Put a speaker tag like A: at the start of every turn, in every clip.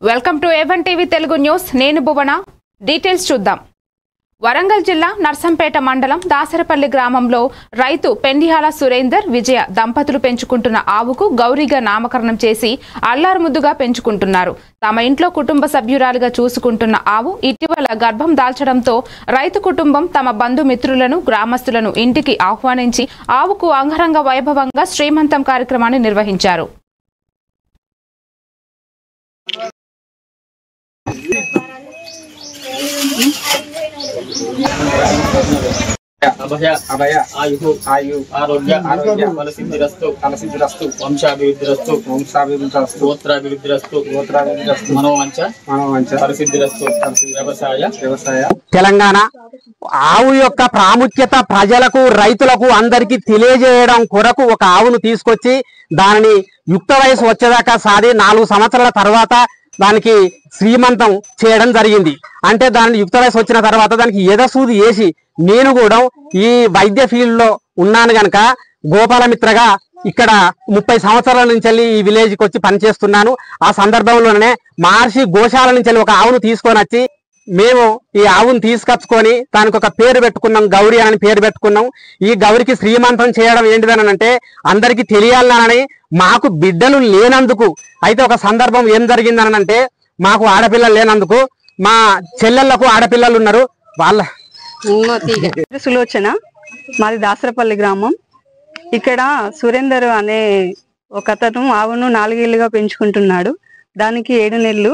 A: Welcome to A1 TV Telugu news. నేను భువన. Details చూద్దాం. వరంగల్ జిల్లా నర్సంపేట మండలం దాసరపల్లి గ్రామంలో రైతు పెండియాల సురేందర్ విజయ దంపతులు పెంచుకుంటున్న ఆవుకు గౌరీగా నామకరణం చేసి అల్లారుముద్దుగా పెంచుకుంటున్నారు. తమ ఇంట్లో కుటుంబ సభ్యురాలుగా చూసుకుంటున్న ఆవు ఇటీవల గర్భం దాల్చడంతో రైతు కుటుంబం తమ బంధుమిత్రులను గ్రామస్తులను ఇంటికి ఆహ్వానించి ఆవుకు అంగరంగ వైభవంగా శ్రీమంతం కార్యక్రమాన్ని నిర్వహించారు.
B: అభయ ఆయు ఆరోగ్య ఫలసిద్ధిరస్తు వంశాభివృద్ధిరస్తు గోత్రాభివృద్ధిరస్తు మనోవంచ ఫలసిద్ధిరస్తు. వ్యవసాయ
C: తెలంగాణ ఆవు యొక్క ప్రాముఖ్యత ప్రజలకు రైతులకు అందరికీ తెలియజేయడం కొరకు ఒక ఆవును తీసుకొచ్చి దానిని యుక్త వయసు వచ్చేదాకా సాది 4 సంవత్సరాల తర్వాత దానికి శ్రీమంతం చేయడం జరిగింది. అంటే దాని యుక్త వయసు వచ్చిన తర్వాత దానికి ఎదసూది వేసి నేను కూడా ఈ వైద్య ఫీల్డ్ లో ఉన్నాను గనక గోపాలమిత్రగా ఇక్కడ 30 సంవత్సరాల నుంచి వెళ్ళి ఈ విలేజ్కి వచ్చి పనిచేస్తున్నాను. ఆ సందర్భంలోనే మహర్షి గోశాల నుంచి వెళ్ళి ఒక ఆవును తీసుకొని వచ్చి మేము ఈ ఆవును తీసుకొచ్చుకొని దానికి ఒక పేరు పెట్టుకున్నాం, గౌరీ అని పేరు పెట్టుకున్నాం. ఈ గౌరికి శ్రీమంతం చేయడం ఏంటిదని అంటే అందరికీ తెలియాలని మాకు బిడ్డలు లేనందుకు అయితే ఒక సందర్భం ఏం జరిగిందని అంటే మాకు ఆడపిల్లలు లేనందుకు మా చెల్లెళ్లకు ఆడపిల్లలు ఉన్నారు. వాళ్ళ
D: సులోచన, మాది దాసరపల్లి గ్రామం. ఇక్కడ సురేందర్ అనే ఒక అతను ఆవును 4 ఏళ్లుగా పెంచుకుంటున్నాడు. దానికి 7 నెలలు.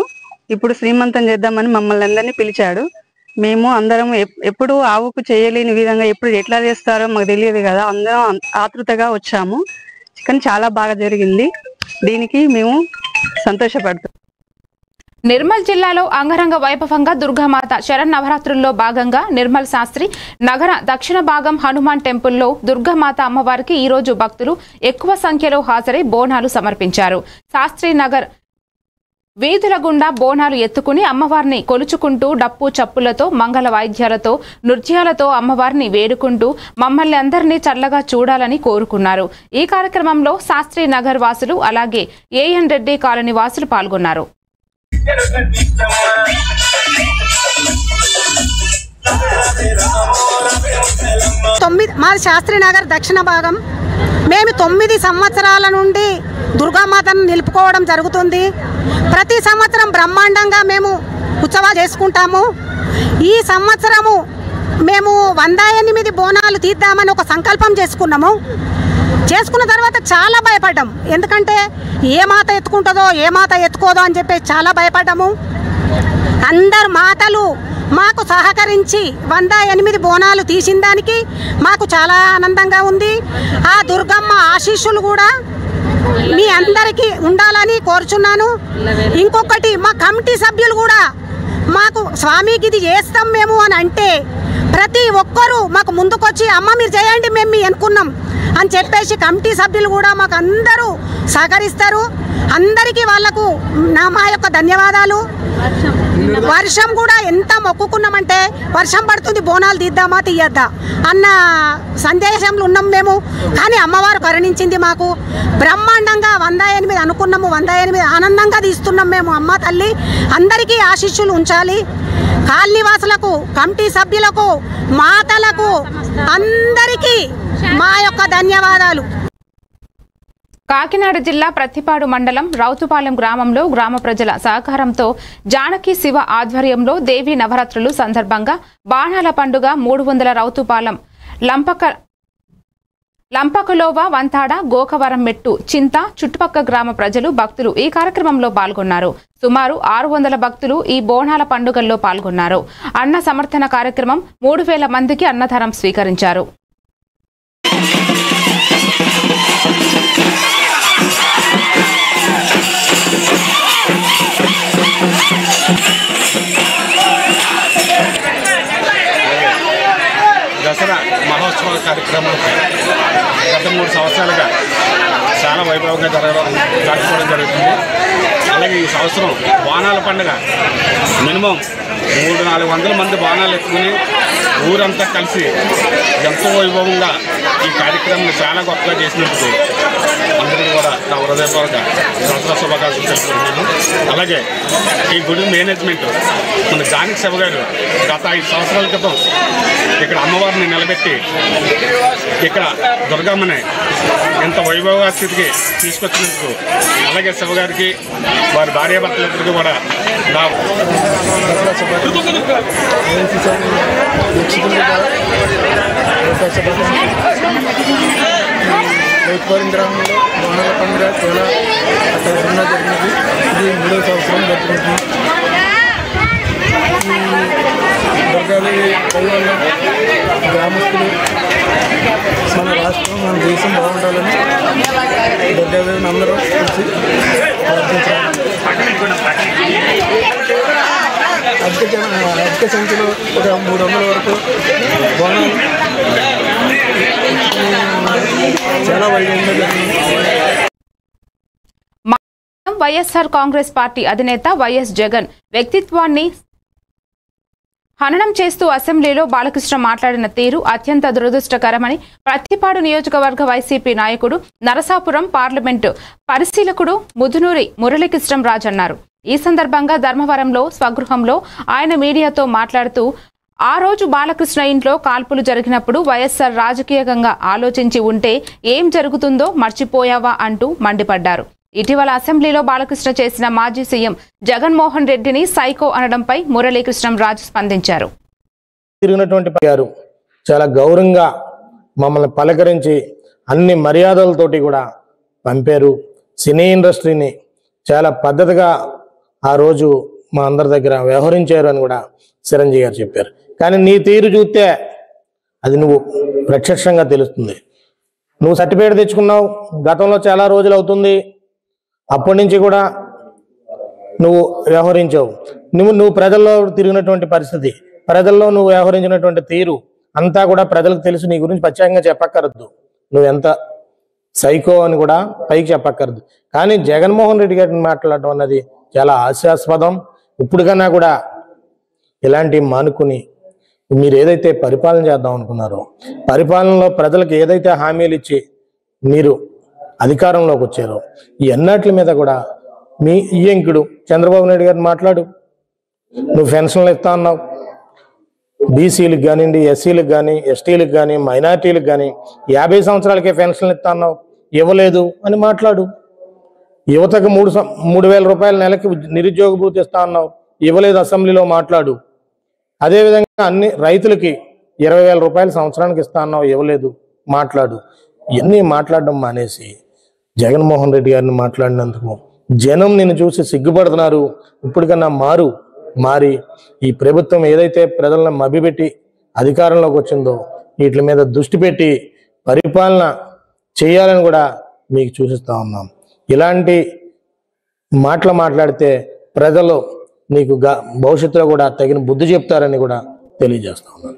D: ఇప్పుడు శ్రీమంతం చేద్దామని మమ్మల్ని అందరినీ పిలిచాడు. మేము అందరం ఎప్పుడు ఆవుకు చేయలేని విధంగా ఎప్పుడు ఎట్లా చేస్తారో మాకు తెలియదు కదా, అందరం ఆతృతగా వచ్చాము. కానీ చాలా బాగా జరిగింది. దీనికి మేము సంతోషపడుతున్నాం.
A: నిర్మల్ జిల్లాలో అంగరంగ వైభవంగా దుర్గామాత శరన్నవరాత్రుల్లో భాగంగా నిర్మల్ శాస్త్రి నగర దక్షిణ భాగం హనుమాన్ టెంపుల్లో దుర్గామాత అమ్మవారికి ఈ రోజు భక్తులు ఎక్కువ సంఖ్యలో హాజరై బోనాలు సమర్పించారు. శాస్త్రి నగర్ వీధుల గుండా బోనాలు ఎత్తుకుని అమ్మవారిని కొలుచుకుంటూ డప్పు చప్పులతో మంగళ వాయిద్యాలతో నృత్యాలతో అమ్మవారిని వేడుకుంటూ మమ్మల్ని అందరినీ చల్లగా చూడాలని కోరుకున్నారు. ఈ కార్యక్రమంలో శాస్త్రి నగర్ వాసులు అలాగే ఏఎన్ రెడ్డి కాలనీ వాసులు పాల్గొన్నారు.
E: మాది శాస్త్రి నగర్ దక్షిణ భాగం. మేము 9 సంవత్సరాల నుండి దుర్గామాతను నిలుపుకోవడం జరుగుతుంది. ప్రతి సంవత్సరం బ్రహ్మాండంగా మేము ఉత్సవాలు చేసుకుంటాము. ఈ సంవత్సరము మేము 108 బోనాలు తీద్దామని ఒక సంకల్పం చేసుకున్నాము. చేసుకున్న తర్వాత చాలా భయపడ్డాం. ఎందుకంటే ఏ మాత ఎత్తుకుంటుందో ఏ మాత ఎత్తుకోదో అని చెప్పి చాలా భయపడ్డాము. అందరు మాతలు మాకు సహకరించి 108 బోనాలు తీసిన దానికి మాకు చాలా ఆనందంగా ఉంది. ఆ దుర్గమ్మ ఆశీస్సులు కూడా మీ అందరికీ ఉండాలని కోరుచున్నాను. ఇంకొకటి మా కమిటీ సభ్యులు కూడా మాకు స్వామికి ఇది చేస్తాం మేము అని అంటే ప్రతి ఒక్కరూ మాకు ముందుకొచ్చి అమ్మ మీరు చేయండి మేము అనుకున్నాం అని చెప్పేసి కమిటీ సభ్యులు కూడా మాకు అందరూ సహకరిస్తారు. అందరికీ వాళ్లకు మా యొక్క ధన్యవాదాలు. వర్షం కూడా ఎంత మొక్కుకున్నామంటే వర్షం పడుతుంది బోనాలు తీద్దామా తీయద్దా అన్న సందేశంలో ఉన్నాం మేము. కానీ అమ్మవారు కరుణించింది మాకు. బ్రహ్మాండంగా 108 అనుకున్నాము. 108 ఆనందంగా తీస్తున్నాం మేము. అమ్మ తల్లి అందరికీ ఆశీస్సులు ఉంచాలి. కాలనీవాసులకు, కమిటీ సభ్యులకు, మాతలకు అందరికీ మా యొక్క ధన్యవాదాలు.
A: కాకినాడ జిల్లా ప్రత్తిపాడు మండలం రౌతుపాలెం గ్రామంలో గ్రామ ప్రజల సహకారంతో జానకి శివ ఆధ్వర్యంలో దేవీ నవరాత్రులు సందర్భంగా బాణాల పండుగ 300 రౌతుపాలెం లంపకలోవ వంతాడ గోకవరం మెట్టు చింత చుట్టుపక్కల గ్రామ ప్రజలు భక్తులు ఈ కార్యక్రమంలో పాల్గొన్నారు. సుమారు 600 భక్తులు ఈ బోనాల పండుగల్లో పాల్గొన్నారు. అన్న సమర్థన కార్యక్రమం 3000 మందికి అన్నదానం స్వీకరించారు.
F: దసరా మహోత్సవ కార్యక్రమం గత 3 సంవత్సరాలుగా చాలా వైభవంగా జరుపుకోవడం జరుగుతుంది. అలాగే ఈ సంవత్సరం బోనాల పండుగ మినిమం 300-400 మంది బాణాలు ఎత్తుకుని ఊరంతా కలిసి ఎంతో వైభవంగా ఈ కార్యక్రమం చాలా గొప్పగా చేసినందుకు అందరికీ కూడా నా హృదయపూర్వక దసరా శుభాకాంక్షలు తెలుపుతున్నాను. అలాగే ఈ గుడి మేనేజ్మెంట్ మన జానకి శివ గారు గత 5 సంవత్సరాల క్రితం ఇక్కడ అమ్మవారిని నిలబెట్టి ఇక్కడ దుర్గమ్మని ఎంత వైభవ స్థితికి తీసుకొచ్చినందుకు అలాగే శివ గారికి వారి భార్యాభర్తలందరికీ కూడా నా
G: రైతుపాలెం గ్రామంలో బోనాల పండుగ చాలా అట్టగా జరిగినది. ఇది 3వ సంవత్సరం జరుపుకుంటున్నాం. దుర్గాదేవి వల్ల గ్రామస్తులు మన రాష్ట్రం మన దేశం బాగుండాలని దుర్గాదేవిని అందరూ కలిసి ప్రార్థించాలి. అధిక సంఖ్యలో ఒక 300 వరకు బోనాలు చాలా వైభవంగా జరిగింది.
A: వైఎస్ఆర్ కాంగ్రెస్ పార్టీ అధినేత వైఎస్ జగన్ వ్యక్తిత్వాన్ని హననం చేస్తూ అసెంబ్లీలో బాలకృష్ణ మాట్లాడిన తీరు అత్యంత దురదృష్టకరమని ప్రత్తిపాడు నియోజకవర్గ వైసీపీ నాయకుడు నరసాపురం పార్లమెంటు పరిశీలకుడు ముదునూరి మురళీకృష్ణంరాజు అన్నారు. ఈ సందర్భంగా ధర్మవరంలో స్వగృహంలో ఆయన మీడియాతో మాట్లాడుతూ ఆ రోజు బాలకృష్ణ ఇంట్లో కాల్పులు జరిగినప్పుడు వైఎస్ఆర్ రాజకీయంగా ఆలోచించి ఉంటే ఏం జరుగుతుందో మర్చిపోయావా అంటూ మండిపడ్డారు. ఇటీవల అసెంబ్లీలో బాలకృష్ణ చేసిన మాజీ సీఎం జగన్మోహన్ రెడ్డిని సైకో అనడంపై మురళీకృష్ణంరాజు స్పందించారు.
H: తిరిగినటువంటి గారు చాలా గౌరవంగా మమ్మల్ని పలకరించి అన్ని మర్యాదలతోటి కూడా పంపారు. సినీ ఇండస్ట్రీని చాలా పద్ధతిగా ఆ రోజు మా అందరి దగ్గర వ్యవహరించారు అని కూడా చిరంజీవి గారు చెప్పారు. కానీ నీ తీరు చూస్తే అది నువ్వు ప్రత్యక్షంగా తెలుస్తుంది. నువ్వు సర్టిఫికేట్ తెచ్చుకున్నావు, గతంలో చాలా రోజులు అవుతుంది, అప్పటి నుంచి కూడా నువ్వు వ్యవహరించావు. నువ్వు ప్రజల్లో తిరిగినటువంటి పరిస్థితి, ప్రజల్లో నువ్వు వ్యవహరించినటువంటి తీరు అంతా కూడా ప్రజలకు తెలుసు. నీ గురించి ప్రత్యేకంగా చెప్పక్కర్దు, నువ్వు ఎంత సైకో అని కూడా పైకి చెప్పక్కర్దు. కానీ జగన్మోహన్ రెడ్డి గారిని మాట్లాడటం అన్నది చాలా హాస్యాస్పదం. ఇప్పటికన్నా కూడా ఇలాంటి మానుకుని మీరు ఏదైతే పరిపాలన చేద్దాం అనుకున్నారో, పరిపాలనలో ప్రజలకు ఏదైతే హామీలు ఇచ్చి మీరు అధికారంలోకి వచ్చారో ఈ అన్నిటి మీద కూడా మీ ఈయంకుడు చంద్రబాబు నాయుడు గారిని మాట్లాడు. నువ్వు పెన్షన్లు ఇస్తా అన్నావు, బీసీలకు కానివ్వండి, ఎస్సీలకు కానీ, ఎస్టీలకు కానీ, మైనార్టీలకు కానీ 50 సంవత్సరాలకే పెన్షన్లు ఇస్తా అన్నావు, ఇవ్వలేదు అని మాట్లాడు. యువతకు 3,000 రూపాయల నెలకి నిరుద్యోగ భృతి ఇస్తా అన్నావు, ఇవ్వలేదు, అసెంబ్లీలో మాట్లాడు. అదేవిధంగా అన్ని రైతులకి 20,000 రూపాయలు సంవత్సరానికి ఇస్తా అన్నావు, ఇవ్వలేదు, మాట్లాడు. ఇవన్నీ మాట్లాడడం మానేసి జగన్మోహన్ రెడ్డి గారిని మాట్లాడినందుకు జనం నిన్ను చూసి సిగ్గుపడుతున్నారు. ఇప్పటికన్నా మారి ఈ ప్రభుత్వం ఏదైతే ప్రజలను మభ్యపెట్టి అధికారంలోకి వచ్చిందో వీటి మీద దృష్టి పెట్టి పరిపాలన చేయాలని కూడా మీకు చూపిస్తా ఉన్నాం. ఇలాంటి మాటలు మాట్లాడితే ప్రజలు నీకు భవిష్యత్తులో కూడా తగిన బుద్ధి చెప్తారని కూడా తెలియజేస్తా ఉన్నాను.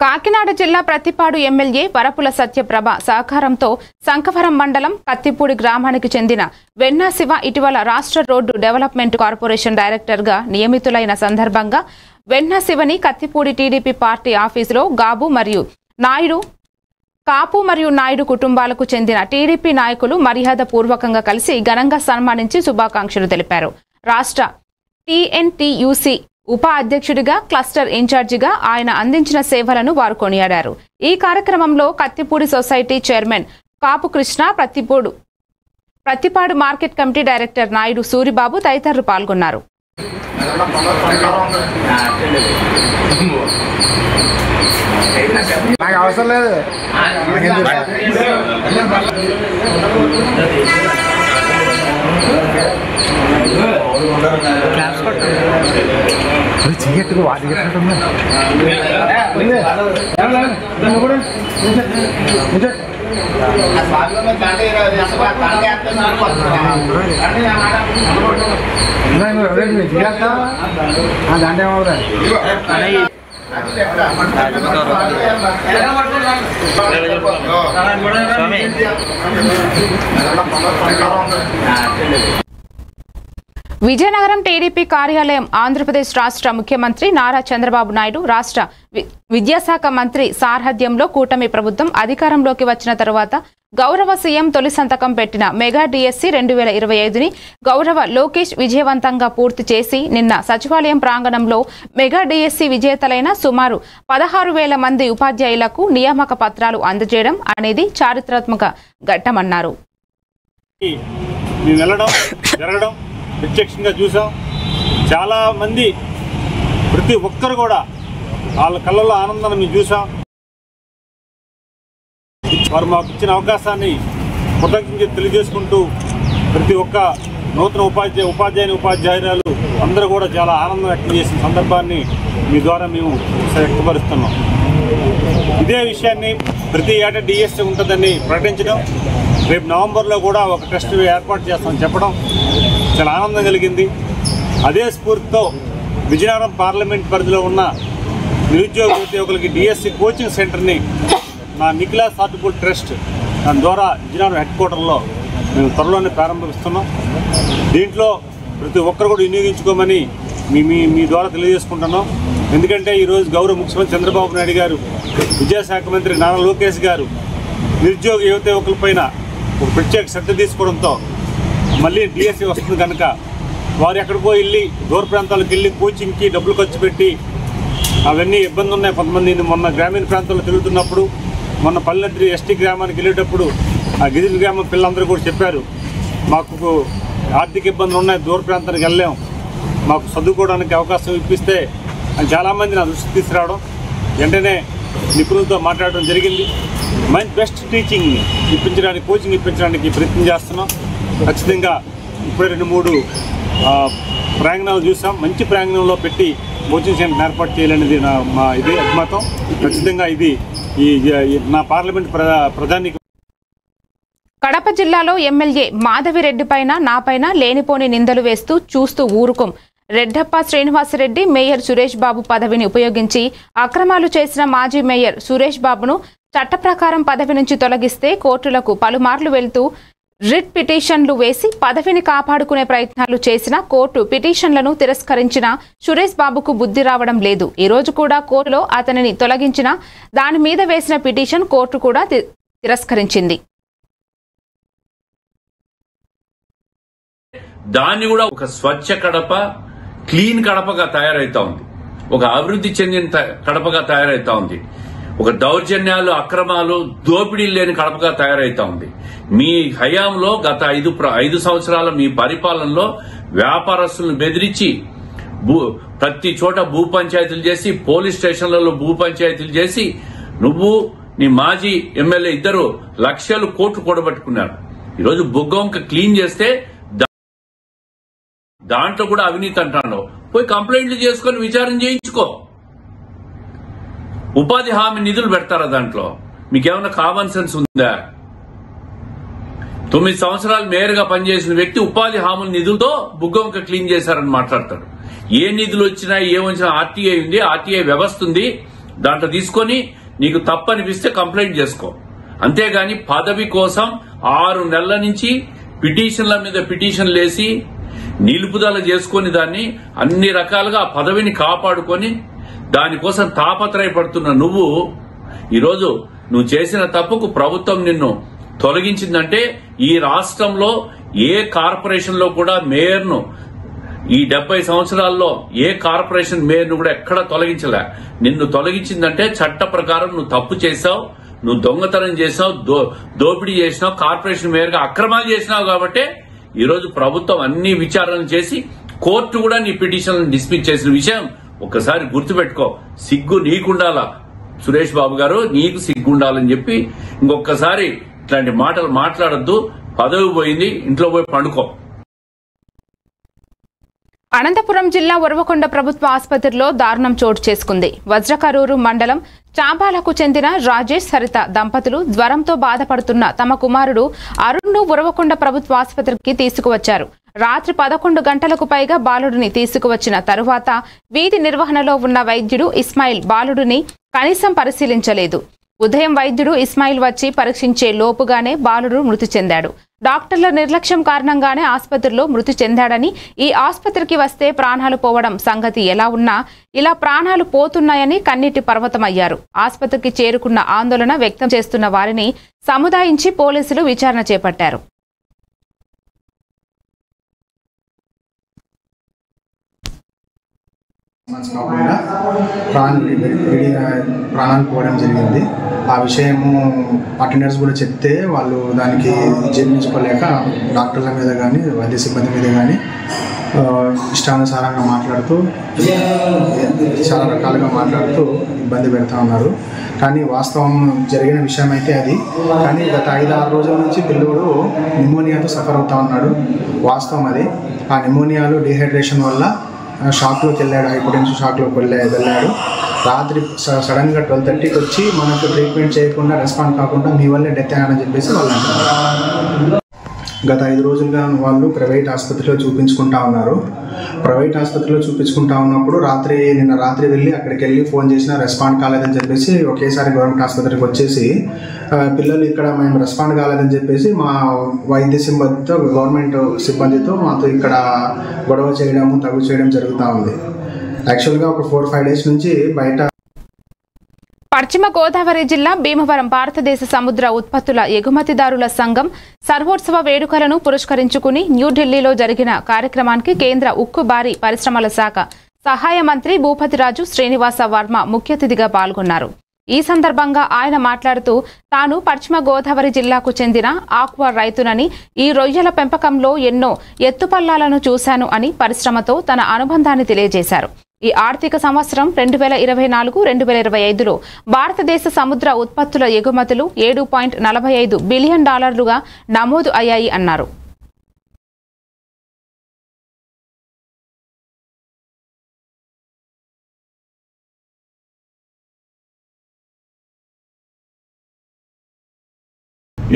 A: కాకినాడ జిల్లా ప్రత్తిపాడు ఎమ్మెల్యే వరపుల సత్యప్రభ సహకారంతో శంఖవరం మండలం కత్తిపూడి గ్రామానికి చెందిన వెన్నా శివ ఇటీవల రాష్ట్ర రోడ్డు డెవలప్మెంట్ కార్పొరేషన్ డైరెక్టర్గా నియమితులైన సందర్భంగా వెన్నా శివని కత్తిపూడి టీడీపీ పార్టీ ఆఫీసులో కాపు మరియు నాయుడు కుటుంబాలకు చెందిన టీడీపీ నాయకులు మర్యాదపూర్వకంగా కలిసి ఘనంగా సన్మానించి శుభాకాంక్షలు తెలిపారు. రాష్ట్ర టీఎన్టీయూసీ ఉప అధ్యక్షుడిగా క్లస్టర్ ఇన్ఛార్జిగా ఆయన అందించిన సేవలను వారు కొనియాడారు. ఈ కార్యక్రమంలో Kathipudi society chairman Kapu Krishna, Prathipadu market committee director Naidu Suribabu తదితరులు పాల్గొన్నారు. విజయనగరం టీడీపీ కార్యాలయం ఆంధ్రప్రదేశ్ రాష్ట్ర ముఖ్యమంత్రి నారా చంద్రబాబు నాయుడు రాష్ట్ర విద్యాశాఖ మంత్రి సారథ్యంలో కూటమి ప్రభుత్వం అధికారంలోకి వచ్చిన తరువాత గౌరవ సీఎం తొలి సంతకం పెట్టిన మెగా డిఎస్సి 2025ని గౌరవ లోకేష్ విజయవంతంగా పూర్తి చేసి నిన్న సచివాలయం ప్రాంగణంలో మెగా డిఎస్సి విజేతలైన సుమారు 16,000 మంది ఉపాధ్యాయులకు నియామక పత్రాలు అందజేయడం అనేది చారిత్రాత్మక ఘట్టమన్నారు.
I: ప్రత్యక్షంగా చూసాం. చాలామంది ప్రతి ఒక్కరు కూడా వాళ్ళ కళ్ళల్లో ఆనందాన్ని మేము చూసాం. వారు మాకు ఇచ్చిన అవకాశాన్ని కృతజ్ఞతలు తెలియజేసుకుంటూ ప్రతి ఒక్క నూతన ఉపాధ్యాయురాలు అందరూ కూడా చాలా ఆనందం వ్యక్తం చేసిన సందర్భాన్ని మీ ద్వారా మేము వ్యక్తపరుస్తున్నాం. ఇదే విషయాన్ని ప్రతి ఏటా డిఎస్సి ఉంటుందని ప్రకటించడం, రేపు నవంబర్లో కూడా ఒక టెస్ట్ ఏర్పాటు చేస్తామని చెప్పడం చాలా ఆనందం కలిగింది. అదే స్ఫూర్తితో విజయనగరం పార్లమెంట్ పరిధిలో ఉన్న నిరుద్యోగ ఉద్యోగులకి డిఎస్సి కోచింగ్ సెంటర్ని నా నిఖిలాస్ హార్టికల్ ట్రస్ట్ దాని ద్వారా విజయనగరం హెడ్ క్వార్టర్లో మేము త్వరలోనే ప్రారంభిస్తున్నాం. దీంట్లో ప్రతి ఒక్కరు కూడా వినియోగించుకోమని మీ ద్వారా తెలియజేసుకుంటున్నాం. ఎందుకంటే ఈరోజు గౌరవ ముఖ్యమంత్రి చంద్రబాబు నాయుడు గారు, విద్యాశాఖ మంత్రి నారా లోకేష్ గారు నిరుద్యోగ యువకులపైన ఒక ప్రత్యేక శ్రద్ధ తీసుకోవడంతో మళ్ళీ డిఎస్సి వస్తుంది కనుక వారు ఎక్కడికో వెళ్ళి దూర ప్రాంతాలకు వెళ్ళి కోచింగ్కి డబ్బులు ఖర్చు పెట్టి అవన్నీ ఇబ్బందులు ఉన్నాయి. కొంతమంది మొన్న గ్రామీణ ప్రాంతాల్లో తిరుగుతున్నప్పుడు, మొన్న పల్లెటూరు ఎస్టీ గ్రామానికి వెళ్ళేటప్పుడు ఆ గిరిజన గ్రామం పిల్లలందరూ కూడా చెప్పారు, మాకు ఆర్థిక ఇబ్బందులు ఉన్నాయి, దూర ప్రాంతానికి వెళ్ళాం, మాకు చదువుకోవడానికి అవకాశం ఇప్పిస్తే అని చాలామంది నా దృష్టికి తీసుకురావడం, వెంటనే నిపుణులతో మాట్లాడడం జరిగింది. మంచి బెస్ట్ టీచింగ్ ఇప్పించడానికి, కోచింగ్ ఇప్పించడానికి ప్రయత్నం చేస్తున్నాం. ఖచ్చితంగా ఇప్పుడే 2-3 ప్రాంగణాలు చూసాం. మంచి ప్రాంగణంలో పెట్టి కోచింగ్ సెంటర్ ఏర్పాటు చేయాలనేది మా అభిమతం. ఖచ్చితంగా ఇది నా పార్లమెంట్ ప్రధాని.
A: కడప జిల్లాలో ఎమ్మెల్యే మాధవిరెడ్డి పైన నాపైన లేనిపోని నిందలు వేస్తూ చూస్తూ ఊరుకోం. రెడ్డప్ప శ్రీనివాసరెడ్డి మేయర్ సురేష్ బాబు పదవిని ఉపయోగించి అక్రమాలు చేసిన మాజీ మేయర్ సురేష్ బాబును చట్ట ప్రకారం పదవి నుంచి తొలగిస్తే కోర్టులకు పలుమార్లు వెళ్తూ రిట్ పిటిషన్లు వేసి పదవిని కాపాడుకునే ప్రయత్నాలు చేసిన కోర్టు పిటిషన్లను తిరస్కరించిన సురేష్ బాబుకు బుద్ధి రావడం లేదు. ఈ రోజు కూడా కోర్టులో అతనిని తొలగించిన దాని మీద వేసిన పిటిషన్ కోర్టు కూడా తిరస్కరించింది.
J: దాన్ని కూడా ఒక స్వచ్ఛ కడప, క్లీన్ కడపగా తయారైతా ఉంది. ఒక అభివృద్ధి చెందిన కడపగా తయారైతా ఉంది. ఒక దౌర్జన్యాలు, అక్రమాలు, దోపిడీలు లేని కడపగా తయారైతా ఉంది. మీ హయాంలో గత 5 సంవత్సరాల మీ పరిపాలనలో వ్యాపారస్తులను బెదిరించి ప్రతి చోట భూ పంచాయతీలు చేసి, పోలీస్ స్టేషన్లలో భూ పంచాయతీలు చేసి, నువ్వు నీ మాజీ ఎమ్మెల్యే ఇద్దరు లక్షలు కోట్లు కూడబెట్టుకున్నారు. ఈరోజు బుగ్గొంక క్లీన్ చేస్తే దాంట్లో కూడా అవినీతి అంటాను. పోయి కంప్లైంట్లు చేసుకుని విచారణ చేయించుకో. ఉపాధి హామీ నిధులు పెడతారా దాంట్లో? మీకేమైనా కామన్ సెన్స్ ఉందా? 9 సంవత్సరాలు మేయర్గా పనిచేసిన వ్యక్తి ఉపాధి హామీల నిధులతో బుగ్గొంక క్లీన్ చేశారని మాట్లాడతాడు. ఏ నిధులు వచ్చినా ఏమొచ్చినా ఆర్టీఐ ఉంది, ఆర్టీఐ వ్యవస్థ ఉంది. దాంట్లో తీసుకొని నీకు తప్పనిపిస్తే కంప్లైంట్ చేసుకో. అంతేగాని పదవి కోసం 6 నెలల నుంచి పిటిషన్ల మీద పిటిషన్లు వేసి నిలుపుదల చేసుకుని దాన్ని అన్ని రకాలుగా ఆ పదవిని కాపాడుకొని దానికోసం తాపత్రయపడుతున్న నువ్వు ఈరోజు నువ్వు చేసిన తప్పుకు ప్రభుత్వం నిన్ను తొలగించిందంటే ఈ రాష్ట్రంలో ఏ కార్పొరేషన్ లో కూడా మేయర్ను ఈ 70 సంవత్సరాల్లో ఏ కార్పొరేషన్ మేయర్ను కూడా ఎక్కడ తొలగించలే. నిన్ను తొలగించిందంటే చట్ట ప్రకారం నువ్వు తప్పు చేశావు, నువ్వు దొంగతనం చేసావు, దోపిడీ చేసినావు, కార్పొరేషన్ మేయర్గా అక్రమాలు చేసినావు. కాబట్టి ఈరోజు ప్రభుత్వం అన్ని విచారణ చేసి కోర్టు కూడా నీ పిటిషన్లను డిస్మిస్ చేసిన విషయం ఒక్కసారి గుర్తుపెట్టుకో. సిగ్గు నీకుండాలా సురేష్ బాబు గారు, నీకు సిగ్గుండాలని చెప్పి ఇంకొకసారి ఇట్లాంటి మాటలు మాట్లాడొద్దు. పదవి పోయింది, ఇంట్లో పోయి పండుకో.
A: అనంతపురం జిల్లా ఉరవకొండ ప్రభుత్వ ఆసుపత్రిలో దారుణం చోటు చేసుకుంది. వజ్రకరూరు మండలం చాంబాలకు చెందిన రాజేష్ సరిత దంపతులు జ్వరంతో బాధపడుతున్న తమ కుమారుడు అరుణ్ను ఉరవకొండ ప్రభుత్వ ఆసుపత్రికి తీసుకువచ్చారు. రాత్రి 11 గంటలకు పైగా బాలుడిని తీసుకువచ్చిన తరువాత వీధి నిర్వహణలో ఉన్న వైద్యుడు ఇస్మాయిల్ బాలుడిని కనీసం పరిశీలించలేదు. ఉదయం వైద్యుడు ఇస్మాయిల్ వచ్చి పరీక్షించే లోపుగానే బాలుడు మృతి చెందాడు. డాక్టర్ల నిర్లక్ష్యం కారణంగానే ఆసుపత్రిలో మృతి చెందాడని, ఈ ఆసుపత్రికి వస్తే ప్రాణాలు పోవడం సంగతి ఎలా ఉన్నా ఇలా ప్రాణాలు పోతున్నాయని కన్నీటి పర్వతమయ్యారు. ఆసుపత్రికి చేరుకున్న ఆందోళన వ్యక్తం చేస్తున్న వారిని సముదాయించి పోలీసులు విచారణ చేపట్టారు.
K: ప్రాణాలు పోవడం జరిగింది. ఆ విషయము అటెండర్స్ కూడా చెప్తే వాళ్ళు దానికి జీర్ణించుకోలేక డాక్టర్ల మీద కానీ వైద్య సిబ్బంది మీద కానీ ఇష్టానుసారంగా మాట్లాడుతూ చాలా రకాలుగా మాట్లాడుతూ ఇబ్బంది పెడతా ఉన్నారు. కానీ వాస్తవం జరిగిన విషయం అయితే అది. కానీ గత 5-6 రోజుల నుంచి పిల్లోడు నిమోనియాతో సఫర్ అవుతా ఉన్నాడు. వాస్తవం అది. ఆ నిమోనియాలో డిహైడ్రేషన్ వల్ల షాక్లోకి వెళ్ళాడు, హైపోటెన్షన్ షాక్లోకి వెళ్ళాడు. రాత్రి సడన్గా 12:30కి వచ్చి మనకు ట్రీట్మెంట్ చేయకుండా రెస్పాండ్ కాకుండా మీ వల్లే డెత్ అయ్యాడని చెప్పేసి వాళ్ళు అంటున్నారు. గత 5 రోజులుగా వాళ్ళు ప్రైవేట్ ఆసుపత్రిలో చూపించుకుంటా ఉన్నారు. ప్రైవేట్ ఆసుపత్రిలో చూపించుకుంటా ఉన్నప్పుడు నిన్న రాత్రి వెళ్ళి అక్కడికి వెళ్ళి ఫోన్ చేసినా రెస్పాండ్ కాలేదని చెప్పేసి ఒకేసారి గవర్నమెంట్ ఆసుపత్రికి వచ్చేసి పిల్లలు ఇక్కడ మేము రెస్పాండ్ కాలేదని చెప్పేసి మా వైద్య సిబ్బందితో గవర్నమెంట్ సిబ్బందితో మాతో ఇక్కడ గొడవ చేయడం తగు చేయడం జరుగుతూ ఉంది. యాక్చువల్గా ఒక 4-5 డేస్ నుంచి బయట
A: పశ్చిమ గోదావరి జిల్లా భీమవరం భారతదేశ సముద్ర ఉత్పత్తుల ఎగుమతిదారుల సంఘం సర్వోత్సవ వేడుకలను పురస్కరించుకుని న్యూఢిల్లీలో జరిగిన కార్యక్రమానికి కేంద్ర ఉక్కు భారీ పరిశ్రమల శాఖ సహాయ మంత్రి భూపతిరాజు శ్రీనివాస వర్మ ముఖ్య అతిథిగా పాల్గొన్నారు. ఈ సందర్భంగా ఆయన మాట్లాడుతూ తాను పశ్చిమ గోదావరి జిల్లాకు చెందిన ఆక్వా రైతునని, ఈ రొయ్యల పెంపకంలో ఎన్నో ఎత్తుపల్లాలను చూశాను అని పరిశ్రమతో తన అనుబంధాన్ని తెలియజేశారు. ఈ ఆర్థిక సంవత్సరం 2024-2025లో భారతదేశ సముద్ర ఉత్పత్తుల ఎగుమతులు $7.45 బిలియన్ నమోదు అయ్యాయి అన్నారు.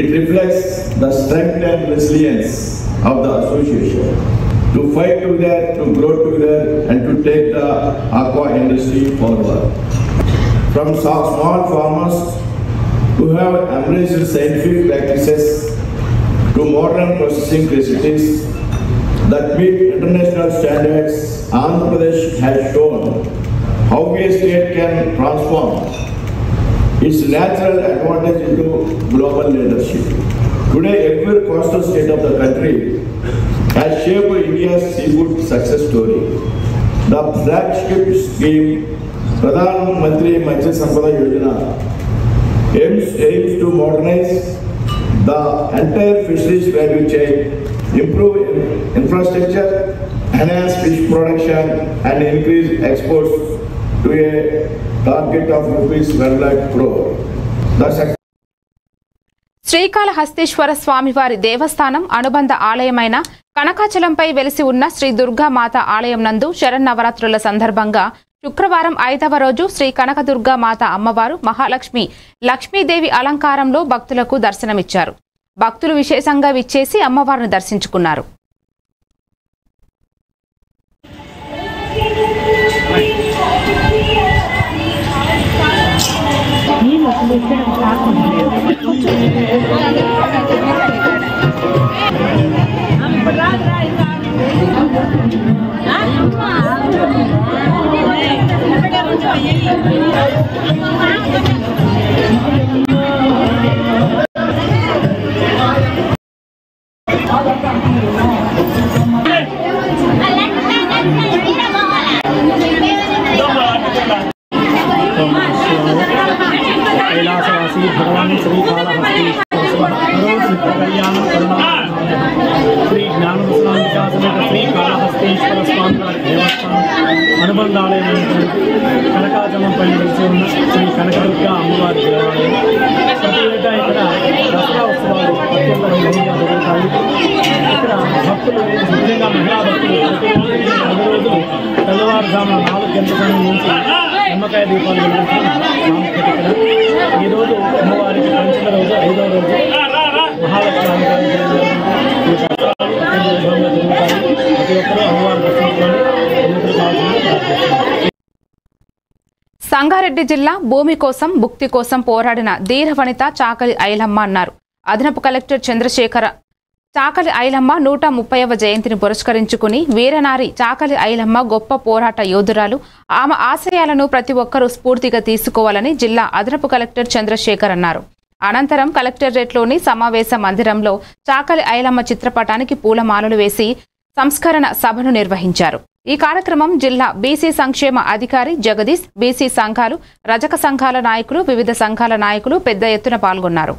L: It reflects the strength and resilience of the association to fight together, to grow together, and to take the aqua industry forward. From small farmers who have embraced scientific practices to modern processing facilities that meet international standards, Andhra Pradesh has shown how a state can transform its natural advantage into global leadership. Today, every coastal state of the country has shaped India's seafood success story. The flagship scheme, Pradhan Mantri Matsya Sampada Yojana, aims to modernize the entire fisheries value chain, improve infrastructure, enhance fish production, and increase exports to a target of ₹1 lakh crore.
A: Srikalahasteeswara స్వామివారి దేవస్థానం అనుబంధ ఆలయమైన కనకాచలంపై వెలిసి ఉన్న శ్రీ దుర్గామాత ఆలయం నందు శరన్నవరాత్రుల సందర్భంగా శుక్రవారం 5వ రోజు శ్రీ కనకదుర్గామాత అమ్మవారు మహాలక్ష్మి లక్ష్మీదేవి అలంకారంలో భక్తులకు దర్శనమిచ్చారు. భక్తులు విశేషంగా విచ్చేసి అమ్మవారిని దర్శించుకున్నారు.
B: कैलासवासी भगवान श्री ज्ञानमुस्लांबिका समेत श्री काళహస్తీశ్వర స్వామి వారి దేవస్థానం అనుబంధాలైనటువంటి కనకాచలంపై నిలిచి ఉన్న శ్రీ కనకదుర్గా అమ్మవారి దేవాలయం. ప్రతి ఏటా ఇక్కడ దసరా ఉత్సవాలు అత్యంత వైభవంగా జరుగుతాయి. ఇక్కడ భక్తులు, ముఖ్యంగా మహిళా భక్తులు ప్రతి 10 రోజులు తెల్లవారుజామున 4 గంటల సమయం నుంచి నిమ్మకాయ దీపాలు వెలిగించడం ప్రాముఖ్యత ఇక్కడ. ఈరోజు అమ్మవారికి పంచమ రోజు, 5వ రోజు మహాలక్ష్మి అలంకారం జరుగుతాయి. ప్రతి ఒక్కరూ అమ్మవారు దర్శించుకొని ఎన్నికలు కావాలని ప్రార్థిస్తున్నారు.
A: సంగారెడ్డి జిల్లా భూమి కోసం, భుక్తి కోసం పోరాడిన ధీర వనిత చాకలి ఐలమ్మ అన్నారు. అదనపు కలెక్టర్ చంద్రశేఖర చాకలి ఐలమ్మ 130వ జయంతిని పురస్కరించుకుని వీరనారి చాకలి ఐలమ్మ గొప్ప పోరాట యోధురాలు. ఆమె ఆశయాలను ప్రతి ఒక్కరూ స్ఫూర్తిగా తీసుకోవాలని జిల్లా అదనపు కలెక్టర్ చంద్రశేఖర్ అన్నారు. అనంతరం కలెక్టరేట్లోని సమావేశ మందిరంలో చాకలి ఐలమ్మ చిత్రపటానికి పూలమాలలు వేసి సంస్కరణ సభను నిర్వహించారు. ఈ కార్యక్రమం జిల్లా బీసీ సంక్షేమ అధికారి జగదీష్, బీసీ సంఘాలు, రజక సంఘాల నాయకులు, వివిధ సంఘాల నాయకులు పెద్ద ఎత్తున పాల్గొన్నారు.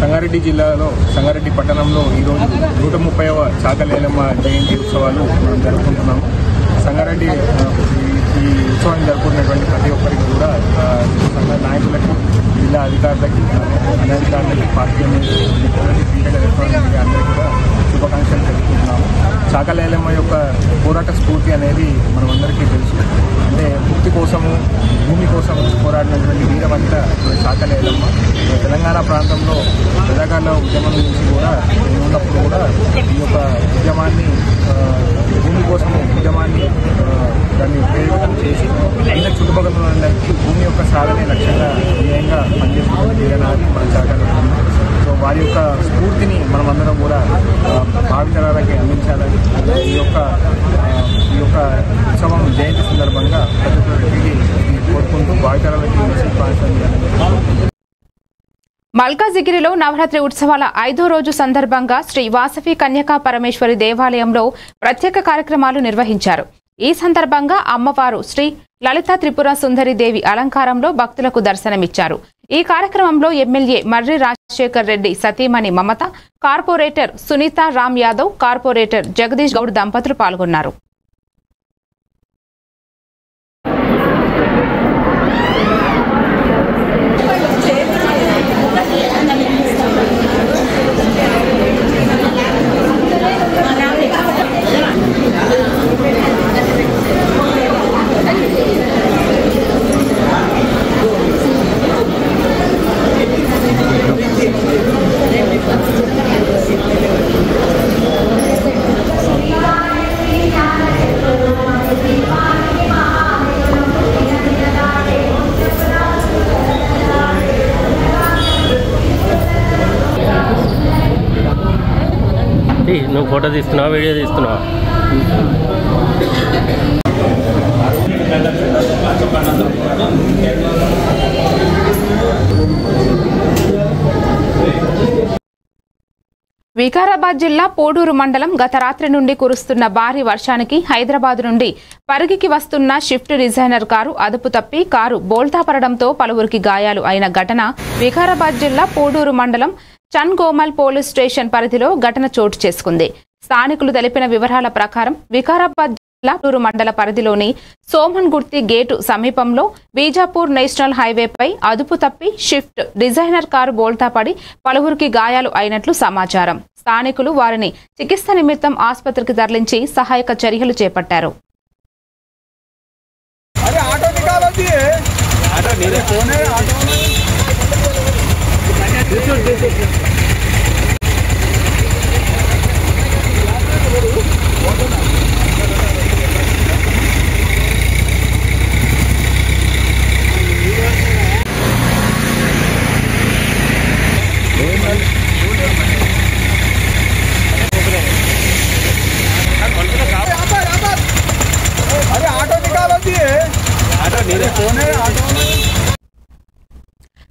G: సంగారెడ్డి జిల్లాలో సంగారెడ్డి పట్టణంలో ఈరోజు 130వ చాకలి ఐలమ్మ జయంతి ఉత్సవాలు మనం జరుపుకుంటున్నాము. సంగారెడ్డి ఈ ఉత్సవాన్ని జరుపుకున్నటువంటి ప్రతి ఒక్కరికి కూడా సంఘ నాయకులకి, జిల్లా అధికారులకి, అనధికారులకి, పార్టీ అందరికీ కూడా శుభాకాంక్షలు తెలుపుకుంటున్నాము. చాకలి ఐలమ్మ యొక్క పోరాట స్ఫూర్తి అనేది మనమందరికీ తెలుసు. అంటే ముక్తి కోసము, భూమి కోసం పోరాడినటువంటి వీరవంత చాకలి ఐలమ్మ. తెలంగాణ ప్రాంతంలో ప్రజాకాల ఉద్యమం నుంచి కూడా ఉన్నప్పుడు కూడా ఈ యొక్క ఉద్యమాన్ని, భూమి కోసం ఉద్యమాన్ని దాన్ని ప్రేరితం చేసి అందరి చుట్టుపక్కల ఉన్నందరికీ భూమి యొక్క సాధనే లక్ష్యంగా ధ్యేయంగా పనిచేస్తున్న వీరనారి మన చాకలి ఐలమ్మ. సో వారి యొక్క స్ఫూర్తిని మనమందరం కూడా భావితరాలకి అందించాలని ఈ యొక్క ఉత్సవం జయంతి సందర్భంగా ప్రతి ఒక్కరికి కోరుకుంటూ భావితరాలకి మెసేజ్ పంచాలని.
A: మల్కాజిగిరిలో నవరాత్రి ఉత్సవాల 5వ రోజు సందర్భంగా శ్రీ వాసవి కన్యకా పరమేశ్వరి దేవాలయంలో ప్రత్యేక కార్యక్రమాలు నిర్వహించారు. ఈ సందర్భంగా అమ్మవారు శ్రీ లలిత త్రిపుర సుందరి దేవి అలంకారంలో భక్తులకు దర్శనమిచ్చారు. ఈ కార్యక్రమంలో ఎమ్మెల్యే మర్రి రాజశేఖర్ రెడ్డి సతీమణి మమత, కార్పొరేటర్ సునీత రామ్ యాదవ్, కార్పొరేటర్ జగదీష్ గౌడ్ దంపతులు పాల్గొన్నారు.
M: నువ్వు ఫోటో తీస్తున్నావా, వీడియో తీస్తున్నావా? వికారాబాద్ జిల్లా పోడూరు మండలం గత రాత్రి నుండి కురుస్తున్న భారీ వర్షానికి హైదరాబాద్ నుండి పరిగికి వస్తున్న షిఫ్ట్ డిజైనర్ కారు అదుపు తప్పి కారు బోల్తా పడడంతో పలువురికి గాయాలు అయిన ఘటన వికారాబాద్ జిల్లా పోడూరు మండలం చన్గోమల్ పోలీస్ స్టేషన్ పరిధిలో ఘటన చోటు చేసుకుంది. స్థానికులు తెలిపిన వివరాల ప్రకారం వికారాబాద్ జిల్లా పోడూరు మండల పరిధిలోని సోమన్ గుర్తి గేటు సమీపంలో బీజాపూర్ నేషనల్ హైవేపై అదుపు తప్పి షిఫ్ట్ డిజైనర్ కారు బోల్తా పడి పలువురికి గాయాలు అయినట్లు సమాచారం. స్థానికులు వారిని చికిత్స నిమిత్తం ఆసుపత్రికి తరలించి సహాయక చర్యలు చేపట్టారు.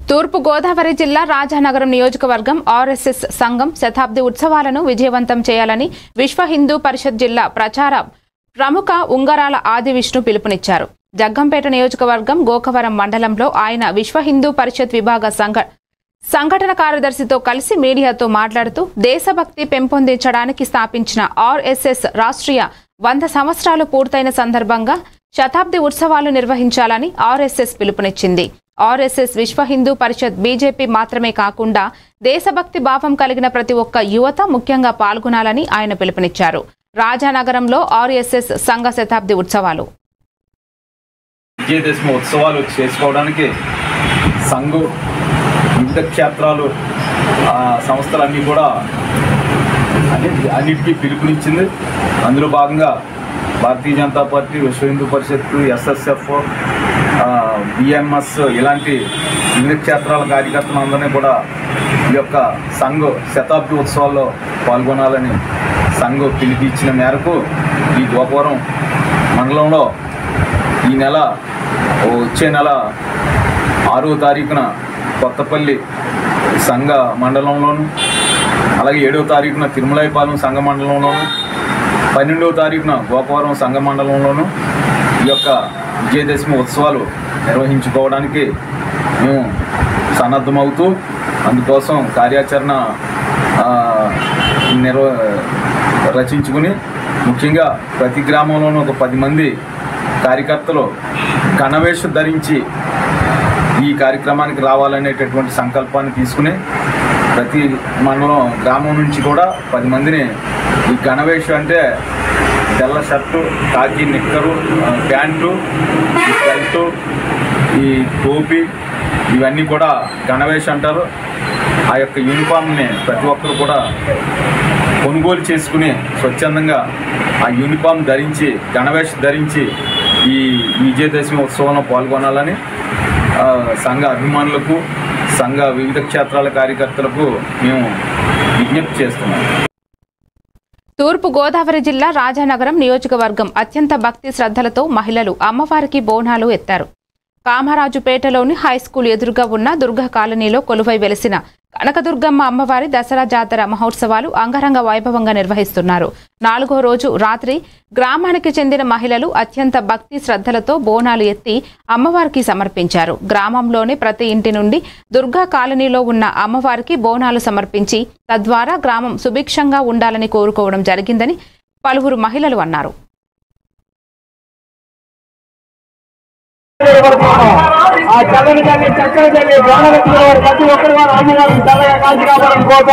M: తూర్పు గోదావరి జిల్లా రాజానగరం నియోజకవర్గం ఆర్ఎస్ఎస్ సంఘం శతాబ్ది ఉత్సవాలను విజయవంతం చేయాలని విశ్వ హిందూ పరిషత్ జిల్లా ప్రచార ప్రముఖ ఉంగరాల ఆది విష్ణు పిలుపునిచ్చారు. జగ్గంపేట నియోజకవర్గం గోకవరం మండలంలో ఆయన విశ్వ హిందూ పరిషత్ విభాగ సంఘటన కార్యదర్శితో కలిసి మీడియాతో మాట్లాడుతూ దేశభక్తి పెంపొందించడానికి స్థాపించిన ఆర్ఎస్ఎస్ రాష్ట్రీయ 100 సంవత్సరాలు పూర్తయిన సందర్భంగా శతాబ్ది ఉత్సవాలు నిర్వహించాలని ఆర్ఎస్ఎస్ పిలుపునిచ్చింది. ఆర్ఎస్ఎస్ విశ్వ హిందూ పరిషత్ బీజేపీ మాత్రమే కాకుండా దేశభక్తి భావం కలిగిన ప్రతి ఒక్క యువత ముఖ్యంగా పాల్గొనాలని ఆయన పిలుపునిచ్చారు. రాజానగరంలో ఆర్ఎస్ఎస్ సంఘ శతాబ్ది ఉత్సవాలు
N: విజయదశమి ఉత్సవాలు చేసుకోవడానికి సంఘు వివిధ క్షేత్రాలు సంస్థలన్నీ కూడా అన్నిటికీ పిలుపునిచ్చింది. అందులో భాగంగా భారతీయ జనతా పార్టీ, విశ్వ హిందూ పరిషత్, ఎస్ఎస్ఎఫ్, బిఎంఎస్ ఇలాంటి వివిధ క్షేత్రాల కార్యకర్తలందరినీ కూడా ఈ యొక్క సంఘ శతాబ్ది ఉత్సవాల్లో పాల్గొనాలని సంఘ పిలుపు ఇచ్చిన మేరకు ఈ గోపవరం మండలంలో ఈ నెల వచ్చే నెల 6వ తారీఖున కొత్తపల్లి సంఘ మండలంలోను, అలాగే 7వ తారీఖున తిరుమలైపాలెం సంఘ మండలంలోను, 12వ తారీఖున గోపవరం సంఘ మండలంలోను ఈ యొక్క విజయదశమి ఉత్సవాలు నిర్వహించుకోవడానికి మేము సన్నద్ధమవుతూ అందుకోసం కార్యాచరణ రచించుకుని ముఖ్యంగా ప్రతి గ్రామంలోనూ ఒక 10 మంది కార్యకర్తలు గణవేషం ధరించి ఈ కార్యక్రమానికి రావాలనేటటువంటి సంకల్పాన్ని తీసుకుని ప్రతి మండలం గ్రామం నుంచి కూడా 10 మందిని ఈ గణవేషం అంటే తెల్ల షర్టు, కాకి నిక్కరు, ప్యాంటు, ఈ బెల్టు, ఈ టోపీ ఇవన్నీ కూడా గణవేషం అంటారు. ఆ యొక్క యూనిఫామ్ని ప్రతి ఒక్కరు కూడా కొనుగోలు చేసుకుని స్వచ్ఛందంగా ఆ యూనిఫామ్ ధరించి గణవేషం ధరించి ఈ విజయదశమి ఉత్సవంలో పాల్గొనాలని సంఘ అభిమానులకు, సంఘ వివిధ క్షేత్రాల కార్యకర్తలకు మేము విజ్ఞప్తి చేస్తున్నాం.
A: తూర్పు గోదావరి జిల్లా రాజానగరం నియోజకవర్గం అత్యంత భక్తి శ్రద్ధలతో మహిళలు అమ్మవారికి బోనాలు ఎత్తారు. కామరాజుపేటలోని హైస్కూల్ ఎదురుగా ఉన్న దుర్గా కాలనీలో కొలువై వెలిసిన కనకదుర్గమ్మ అమ్మవారి దసరా జాతర మహోత్సవాలు అంగరంగ వైభవంగా నిర్వహిస్తున్నారు. 4వ రోజు రాత్రి గ్రామానికి చెందిన మహిళలు అత్యంత భక్తి శ్రద్ధలతో బోనాలు ఎత్తి అమ్మవారికి సమర్పించారు. గ్రామంలోని ప్రతి ఇంటి నుండి దుర్గా కాలనీలో ఉన్న అమ్మవారికి బోనాలు సమర్పించి తద్వారా గ్రామం సుభిక్షంగా ఉండాలని కోరుకోవడం జరిగిందని పలువురు మహిళలు అన్నారు.
O: ఆ చల్లని తల్లి చక్కని తల్లి ప్రాణలక్ష్మి వారు ప్రతి ఒక్కరు వారు అమ్మగారు చల్లగా కాల్చి కాపాలని కోట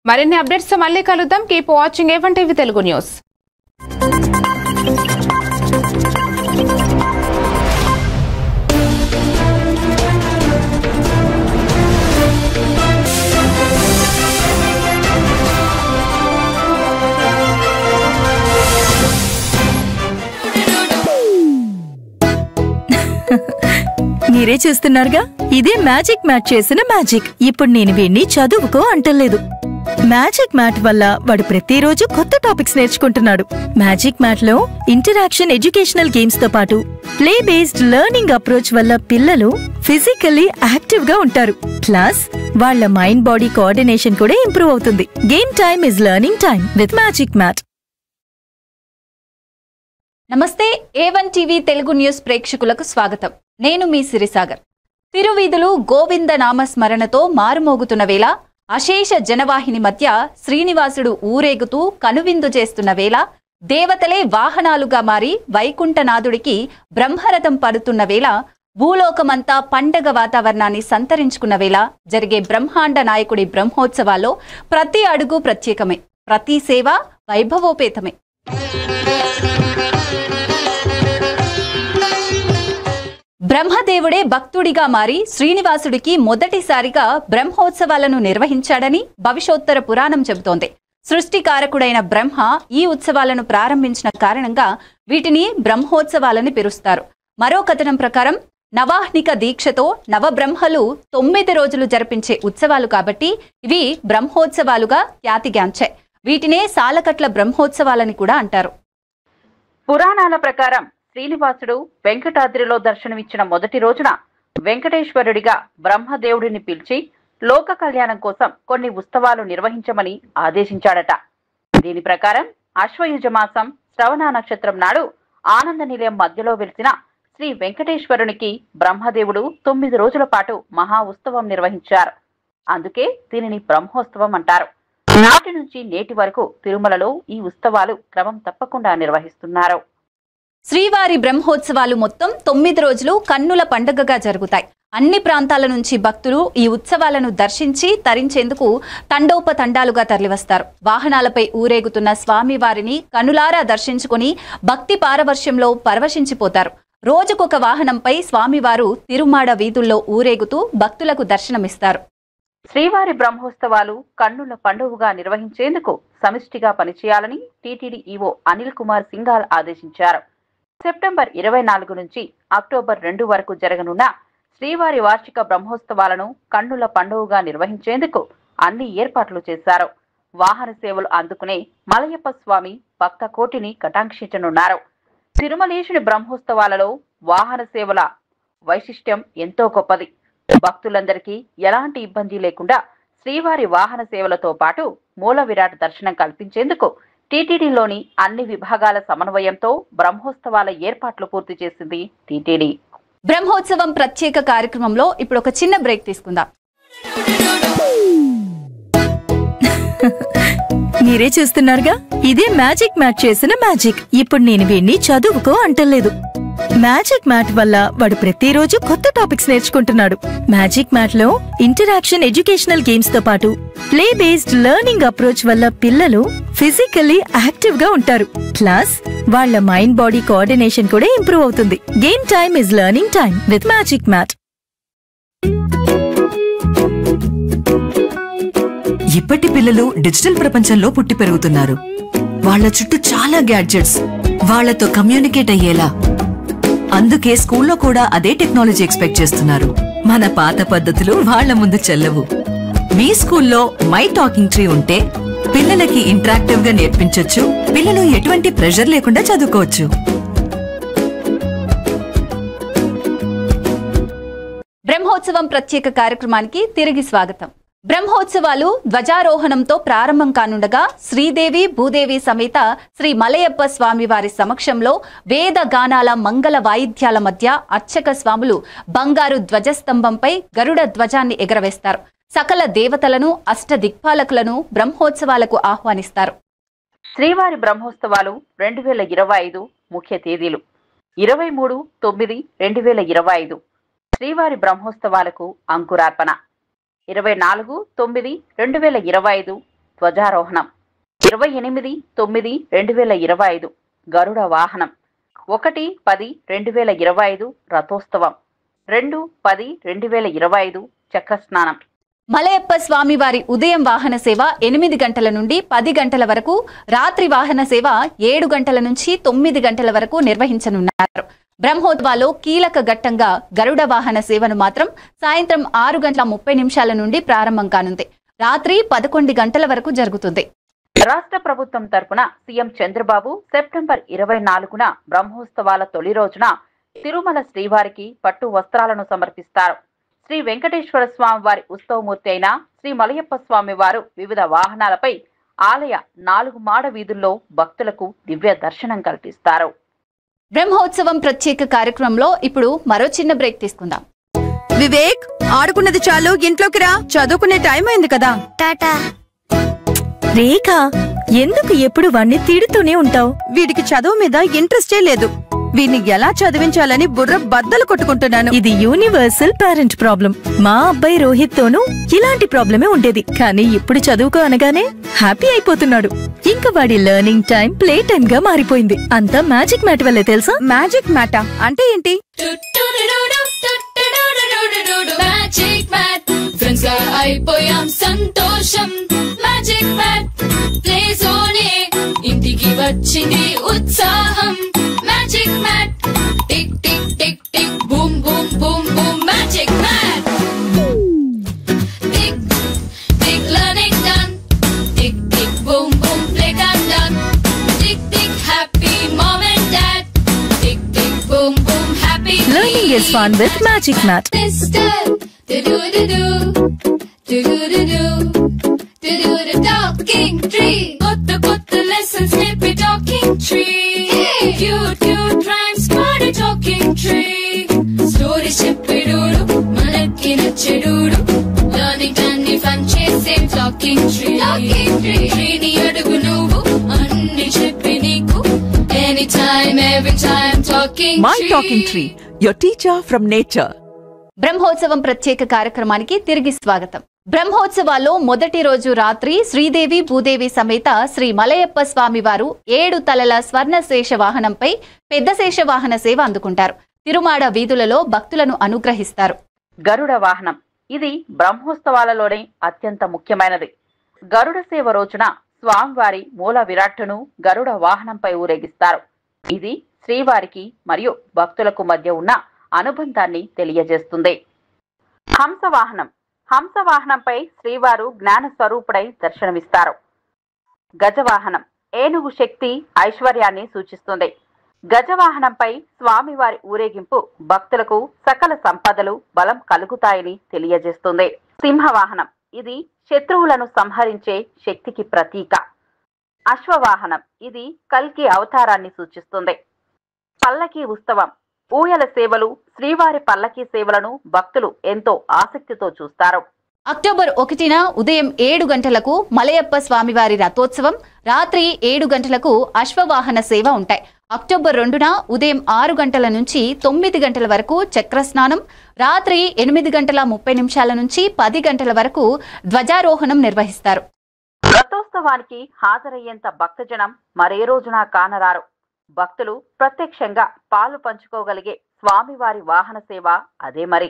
A: మరిన్ని అప్డేట్స్ తో మళ్ళీ కలుద్దాం. Keep watching A1 TV Telugu news.
P: మీరే చూస్తున్నారుగా, ఇదే మ్యాజిక్ మ్యాట్ చేసిన మ్యాజిక్. ఇప్పుడు నేను వీణ్ణి చదువుకో అంటలేదు. మ్యాజిక్ మ్యాట్ వల్ల వాడు ప్రతిరోజు కొత్త టాపిక్స్ నేర్చుకుంటున్నాడు. మ్యాజిక్ మ్యాట్ లో ఇంటరాక్షన్ ఎడ్యుకేషనల్ గేమ్స్ తో పాటు ప్లే బేస్డ్ లెర్నింగ్ అప్రోచ్ వల్ల పిల్లలు ఫిజికల్లీ యాక్టివ్ గా ఉంటారు. ప్లస్ వాళ్ళ మైండ్ బాడీ కోఆర్డినేషన్ కూడా ఇంప్రూవ్ అవుతుంది. Game time is learning time with magic mat.
Q: నమస్తే, A1 TV తెలుగు న్యూస్ ప్రేక్షకులకు స్వాగతం. నేను మీ సిరిసాగర్. తిరువీధులు గోవింద నామస్మరణతో మారుమోగుతున్న వేళ, అశేష జనవాహిని మధ్య శ్రీనివాసుడు ఊరేగుతూ కనువిందు చేస్తున్న వేళ, దేవతలే వాహనాలుగా మారి వైకుంఠనాథుడికి బ్రహ్మరథం పడుతున్న వేళ, భూలోకమంతా పండగ వాతావరణాన్ని సంతరించుకున్న వేళ జరిగే బ్రహ్మాండ నాయకుడి బ్రహ్మోత్సవాల్లో ప్రతి అడుగు ప్రత్యేకమే, ప్రతి సేవ వైభవోపేతమే. బ్రహ్మదేవుడే భక్తుడిగా మారి శ్రీనివాసుడికి మొదటిసారిగా బ్రహ్మోత్సవాలను నిర్వహించాడని భవిష్యోత్తర పురాణం చెబుతోంది. సృష్టికారకుడైన బ్రహ్మ ఈ ఉత్సవాలను ప్రారంభించిన కారణంగా వీటిని బ్రహ్మోత్సవాలని పిలుస్తారు. మరో కథనం ప్రకారం నవాహ్నిక దీక్షతో నవబ్రహ్మలు 9 రోజులు జరిపించే ఉత్సవాలు కాబట్టి ఇవి బ్రహ్మోత్సవాలుగా ఖ్యాతిగాంచాయి. వీటినే సాలకట్ల బ్రహ్మోత్సవాలని కూడా అంటారు. పురాణాల ప్రకారం శ్రీనివాసుడు వెంకటాద్రిలో దర్శనమిచ్చిన మొదటి రోజున వెంకటేశ్వరుడిగా బ్రహ్మదేవుడిని పిలిచి లోక కళ్యాణం కోసం కొన్ని ఉత్సవాలు నిర్వహించమని ఆదేశించాడట. దీని ప్రకారం అశ్వయుజ మాసం శ్రవణ నక్షత్రం నాడు ఆనంద నిలయం మధ్యలో వెలిసిన శ్రీ వెంకటేశ్వరునికి బ్రహ్మదేవుడు 9 రోజుల పాటు మహా ఉత్సవం నిర్వహించారు. అందుకే దీనిని బ్రహ్మోత్సవం అంటారు. నాటి నుంచి నేటి వరకు తిరుమలలో ఈ ఉత్సవాలు క్రమం తప్పకుండా నిర్వహిస్తున్నారు. శ్రీవారి బ్రహ్మోత్సవాలు మొత్తం 9 రోజులు కన్నుల పండుగగా జరుగుతాయి. అన్ని ప్రాంతాల నుంచి భక్తులు ఈ ఉత్సవాలను దర్శించి తరించేందుకు తండోపతండాలుగా తరలివస్తారు. వాహనాలపై ఊరేగుతున్న స్వామివారిని కనులారా దర్శించుకుని భక్తి పారవర్ష్యంలో పరవశించిపోతారు. రోజుకొక వాహనంపై స్వామివారు తిరుమాడ వీధుల్లో ఊరేగుతూ భక్తులకు దర్శనమిస్తారు. శ్రీవారి బ్రహ్మోత్సవాలు కన్నుల పండుగగా నిర్వహించేందుకు సమిష్టిగా పనిచేయాలని టీటీడీ ఈవో అనిల్ కుమార్ సింఘాల్ ఆదేశించారు. సెప్టెంబర్ 24 నుంచి అక్టోబర్ 2 వరకు జరగనున్న శ్రీవారి వార్షిక బ్రహ్మోత్సవాలను కన్నుల పండుగగా నిర్వహించేందుకు అన్ని ఏర్పాట్లు చేశారు. వాహన సేవలు అందుకునే మలయప్ప స్వామి భక్త కోటిని కటాక్షించనున్నారు. తిరుమలేశుని బ్రహ్మోత్సవాలలో వాహన సేవల వైశిష్ట్యం ఎంతో గొప్పది. భక్తులందరికీ ఎలాంటి ఇబ్బంది లేకుండా శ్రీవారి వాహన సేవలతో పాటు మూల విరాట్ దర్శనం కల్పించేందుకు టీటీడీలోని అన్ని విభాగాల సమన్వయంతో బ్రహ్మోత్సవాల ఏర్పాట్లు పూర్తి చేసింది టీటీడీ. బ్రహ్మోత్సవం ప్రత్యేక కార్యక్రమంలో ఇప్పుడు ఒక చిన్న బ్రేక్ తీసుకుందాం.
P: మీరే చూస్తున్నారుగా, ఇదే మ్యాజిక్ మ్యాట్ చేసిన మ్యాజిక్. ఇప్పుడు నేను వీణ్ణి చదువుకో అంటలేదు. మ్యాజిక్ మ్యాట్ వల్ల వాడు ప్రతిరోజు కొత్త టాపిక్స్ నేర్చుకుంటున్నాడు. మ్యాజిక్ మ్యాట్ లో ఇంటరాక్షన్ ఎడ్యుకేషనల్ గేమ్స్ తో పాటు ప్లే బేస్డ్ లెర్నింగ్ అప్రోచ్ వల్ల పిల్లలు ఫిజికల్లీ యాక్టివ్ గా ఉంటారు. ప్లస్ వాళ్ళ మైండ్ బాడీ కోఆర్డినేషన్ కూడా ఇంప్రూవ్ అవుతుంది. Game time is learning time with magic mat.
R: ఇప్పటి పిల్లలు డిజిటల్ ప్రపంచంలో పుట్టి పెరుగుతున్నారు. వాళ్ల చుట్టూ చాలా గ్యాడ్జెట్స్, వాళ్లతో కమ్యూనికేట్ అయ్యేలా. అందుకే స్కూల్లో కూడా అదే టెక్నాలజీ ఎక్స్పెక్ట్ చేస్తున్నారు. మన పాత పద్ధతులు వాళ్ల ముందు చెల్లవు. మీ స్కూల్లో మై టాకింగ్ ట్రీ ఉంటే పిల్లలకి ఇంటరాక్టివ్ గా నేర్పించొచ్చు. పిల్లలు ఎటువంటి ప్రెషర్ లేకుండా చదువుకోవచ్చు.
Q: బ్రహ్మోత్సవం ప్రత్యేక కార్యక్రమానికి తిరిగి స్వాగతం. బ్రహ్మోత్సవాలు ధ్వజారోహణంతో ప్రారంభం కానుండగా శ్రీదేవి భూదేవి సమేత శ్రీ మలయప్ప స్వామివారి సమక్షంలో వేద గానాల మంగళ వాయిద్యాల మధ్య అర్చక స్వాములు బంగారు ధ్వజస్తంభంపై గరుడ ధ్వజాన్ని ఎగరవేస్తారు. సకల దేవతలను అష్టదిక్పాలకులను బ్రహ్మోత్సవాలకు ఆహ్వానిస్తారు. శ్రీవారి బ్రహ్మోత్సవాలు 2025 ముఖ్య తేదీలు 23/9/2025 శ్రీవారి బ్రహ్మోత్సవాలకు అంకురార్పణ. 24/9/2025 ధ్వజారోహణం. 28/9/2025 గరుడ వాహనం. 1/10/2025 రథోత్సవం. 2/10/2025 చక్రస్నానం. మలయప్ప స్వామివారి ఉదయం వాహన సేవ 8 గంటల నుండి 10 గంటల వరకు, రాత్రి వాహన సేవ 7 గంటల నుంచి 9 గంటల వరకు నిర్వహించనున్నారు. బ్రహ్మోత్సవాలో కీలక ఘట్టంగా గరుడ వాహన సేవను మాత్రం సాయంత్రం 6:30 నుండి ప్రారంభం కానుంది. రాత్రి 11 గంటల వరకు జరుగుతుంది. రాష్ట్ర ప్రభుత్వం తరపున సీఎం చంద్రబాబు సెప్టెంబర్ 24న బ్రహ్మోత్సవాల తొలి రోజున తిరుమల శ్రీవారికి పట్టు వస్త్రాలను సమర్పిస్తారు. శ్రీ వెంకటేశ్వర స్వామి వారి ఉత్సవమూర్తి అయిన శ్రీ మలయప్ప స్వామి వారు వివిధ వాహనాలపై ఆలయ 4 మాడ వీధుల్లో భక్తులకు దివ్య దర్శనం కల్పిస్తారు. బ్రహ్మోత్సవం ప్రత్యేక కార్యక్రమంలో ఇప్పుడు మరో చిన్న బ్రేక్ తీసుకుందాం.
P: వివేక్, ఆడుకున్నది చాలు, ఇంట్లోకి రా. చదువుకునే టైం అయింది కదా. టాటా. రేఖ, ఎందుకు ఎప్పుడు వాణ్ణి తిడుతూనే ఉంటావు? వీడికి చదువు మీద ఇంట్రెస్టే లేదు. వీడిని ఎలా చదివించాలని బుర్ర బద్దలు కొట్టుకుంటున్నాను. ఇది యూనివర్సల్ పేరెంట్ ప్రాబ్లం. మా అబ్బాయి రోహిత్ తోనూ ఇలాంటి ప్రాబ్లమే ఉండేది. కానీ ఇప్పుడు చదువుకో అనగానే హ్యాపీ అయిపోతున్నాడు. ఇంకా వాడి లెర్నింగ్ టైం ప్లే టైం గా మారిపోయింది. అంతా మ్యాజిక్ మ్యాట్ వల్లే తెలుసా? మ్యాజిక్ మ్యాటా అంటే ఏంటి?
S: మ్యాజిక్ మ్యాట్ ఫ్రెండ్స్ గా అయిపోయాం సంతోషం మ్యాజిక్ మ్యాట్ ప్లే జోనే ఇంటికి వచ్చింది ఉత్సాహం magic mat tick tick tick tick boom boom boom boom magic mat tick tick learning done tick tick boom boom play done tick tick happy mom and dad tick tick boom boom happy
P: Learning is fun with Magic Mat.
S: Talking tree. Kotta lessons, snippy talking tree. Cute, cute rhymes, party talking tree. Story చెప్పిడుడు మనకి నచ్చెడుడు. Learning అన్ని fun చేసే talking tree. Talking tree. Tree అడుగు నువ్వు అన్ని చెప్పి నీకు. Anytime, every time talking tree.
R: My Talking Tree, your teacher from nature.
Q: Brahmotsavam ప్రత్యేక కార్యక్రమానికి తిరిగి స్వాగతం. బ్రహ్మోత్సవాల్లో మొదటి రోజు రాత్రి శ్రీదేవి భూదేవి సమేత శ్రీ మలయప్ప స్వామి వారు 7 తలల స్వర్ణ శేష వాహనంపై పెద్ద శేష వాహన సేవ అందుకుంటారు. తిరుమాడ వీధులలో భక్తులను అనుగ్రహిస్తారు.
T: గరుడ వాహనం ఇది బ్రహ్మోత్సవాలలోనే అత్యంత ముఖ్యమైనది. గరుడ సేవ రోజున స్వామివారి మూల విరాట్టును గరుడ వాహనంపై ఊరేగిస్తారు. ఇది శ్రీవారికి మరియు భక్తులకు మధ్య ఉన్న అనుబంధాన్ని తెలియజేస్తుంది. హంసవాహనం హంసవాహనంపై శ్రీవారు జ్ఞాన స్వరూపుడై దర్శనమిస్తారు. గజవాహనం ఏనుగు శక్తి ఐశ్వర్యాన్ని సూచిస్తుంది. గజవాహనంపై స్వామివారి ఊరేగింపు భక్తులకు సకల సంపదలు బలం కలుగుతాయని తెలియజేస్తుంది. సింహవాహనం ఇది శత్రువులను సంహరించే శక్తికి ప్రతీక. అశ్వవాహనం ఇది కల్కి అవతారాన్ని సూచిస్తుంది. పల్లకీ ఉత్సవం ఊయల సేవలు శ్రీవారి పల్లకీ సేవలను భక్తులు ఎంతో ఆసక్తితో చూస్తారు.
Q: అక్టోబర్ 1న ఉదయం 7 గంటలకు మలయప్ప స్వామివారి రథోత్సవం, రాత్రి 7 గంటలకు అశ్వవాహన సేవ ఉంటాయి. అక్టోబర్ 2న ఉదయం 6 గంటల నుంచి 9 గంటల వరకు చక్రస్నానం, రాత్రి 8 గంటల 30 నిమిషాల నుంచి 10 గంటల వరకు ధ్వజారోహణం నిర్వహిస్తారు.
T: రథోత్సవానికి హాజరయ్యేంత భక్తజనం మరే రోజున కానరారు. భక్తులు ప్రత్యక్షంగా పాలు పంచుకోగలిగే స్వామివారి వాహన సేవ అదే మరి.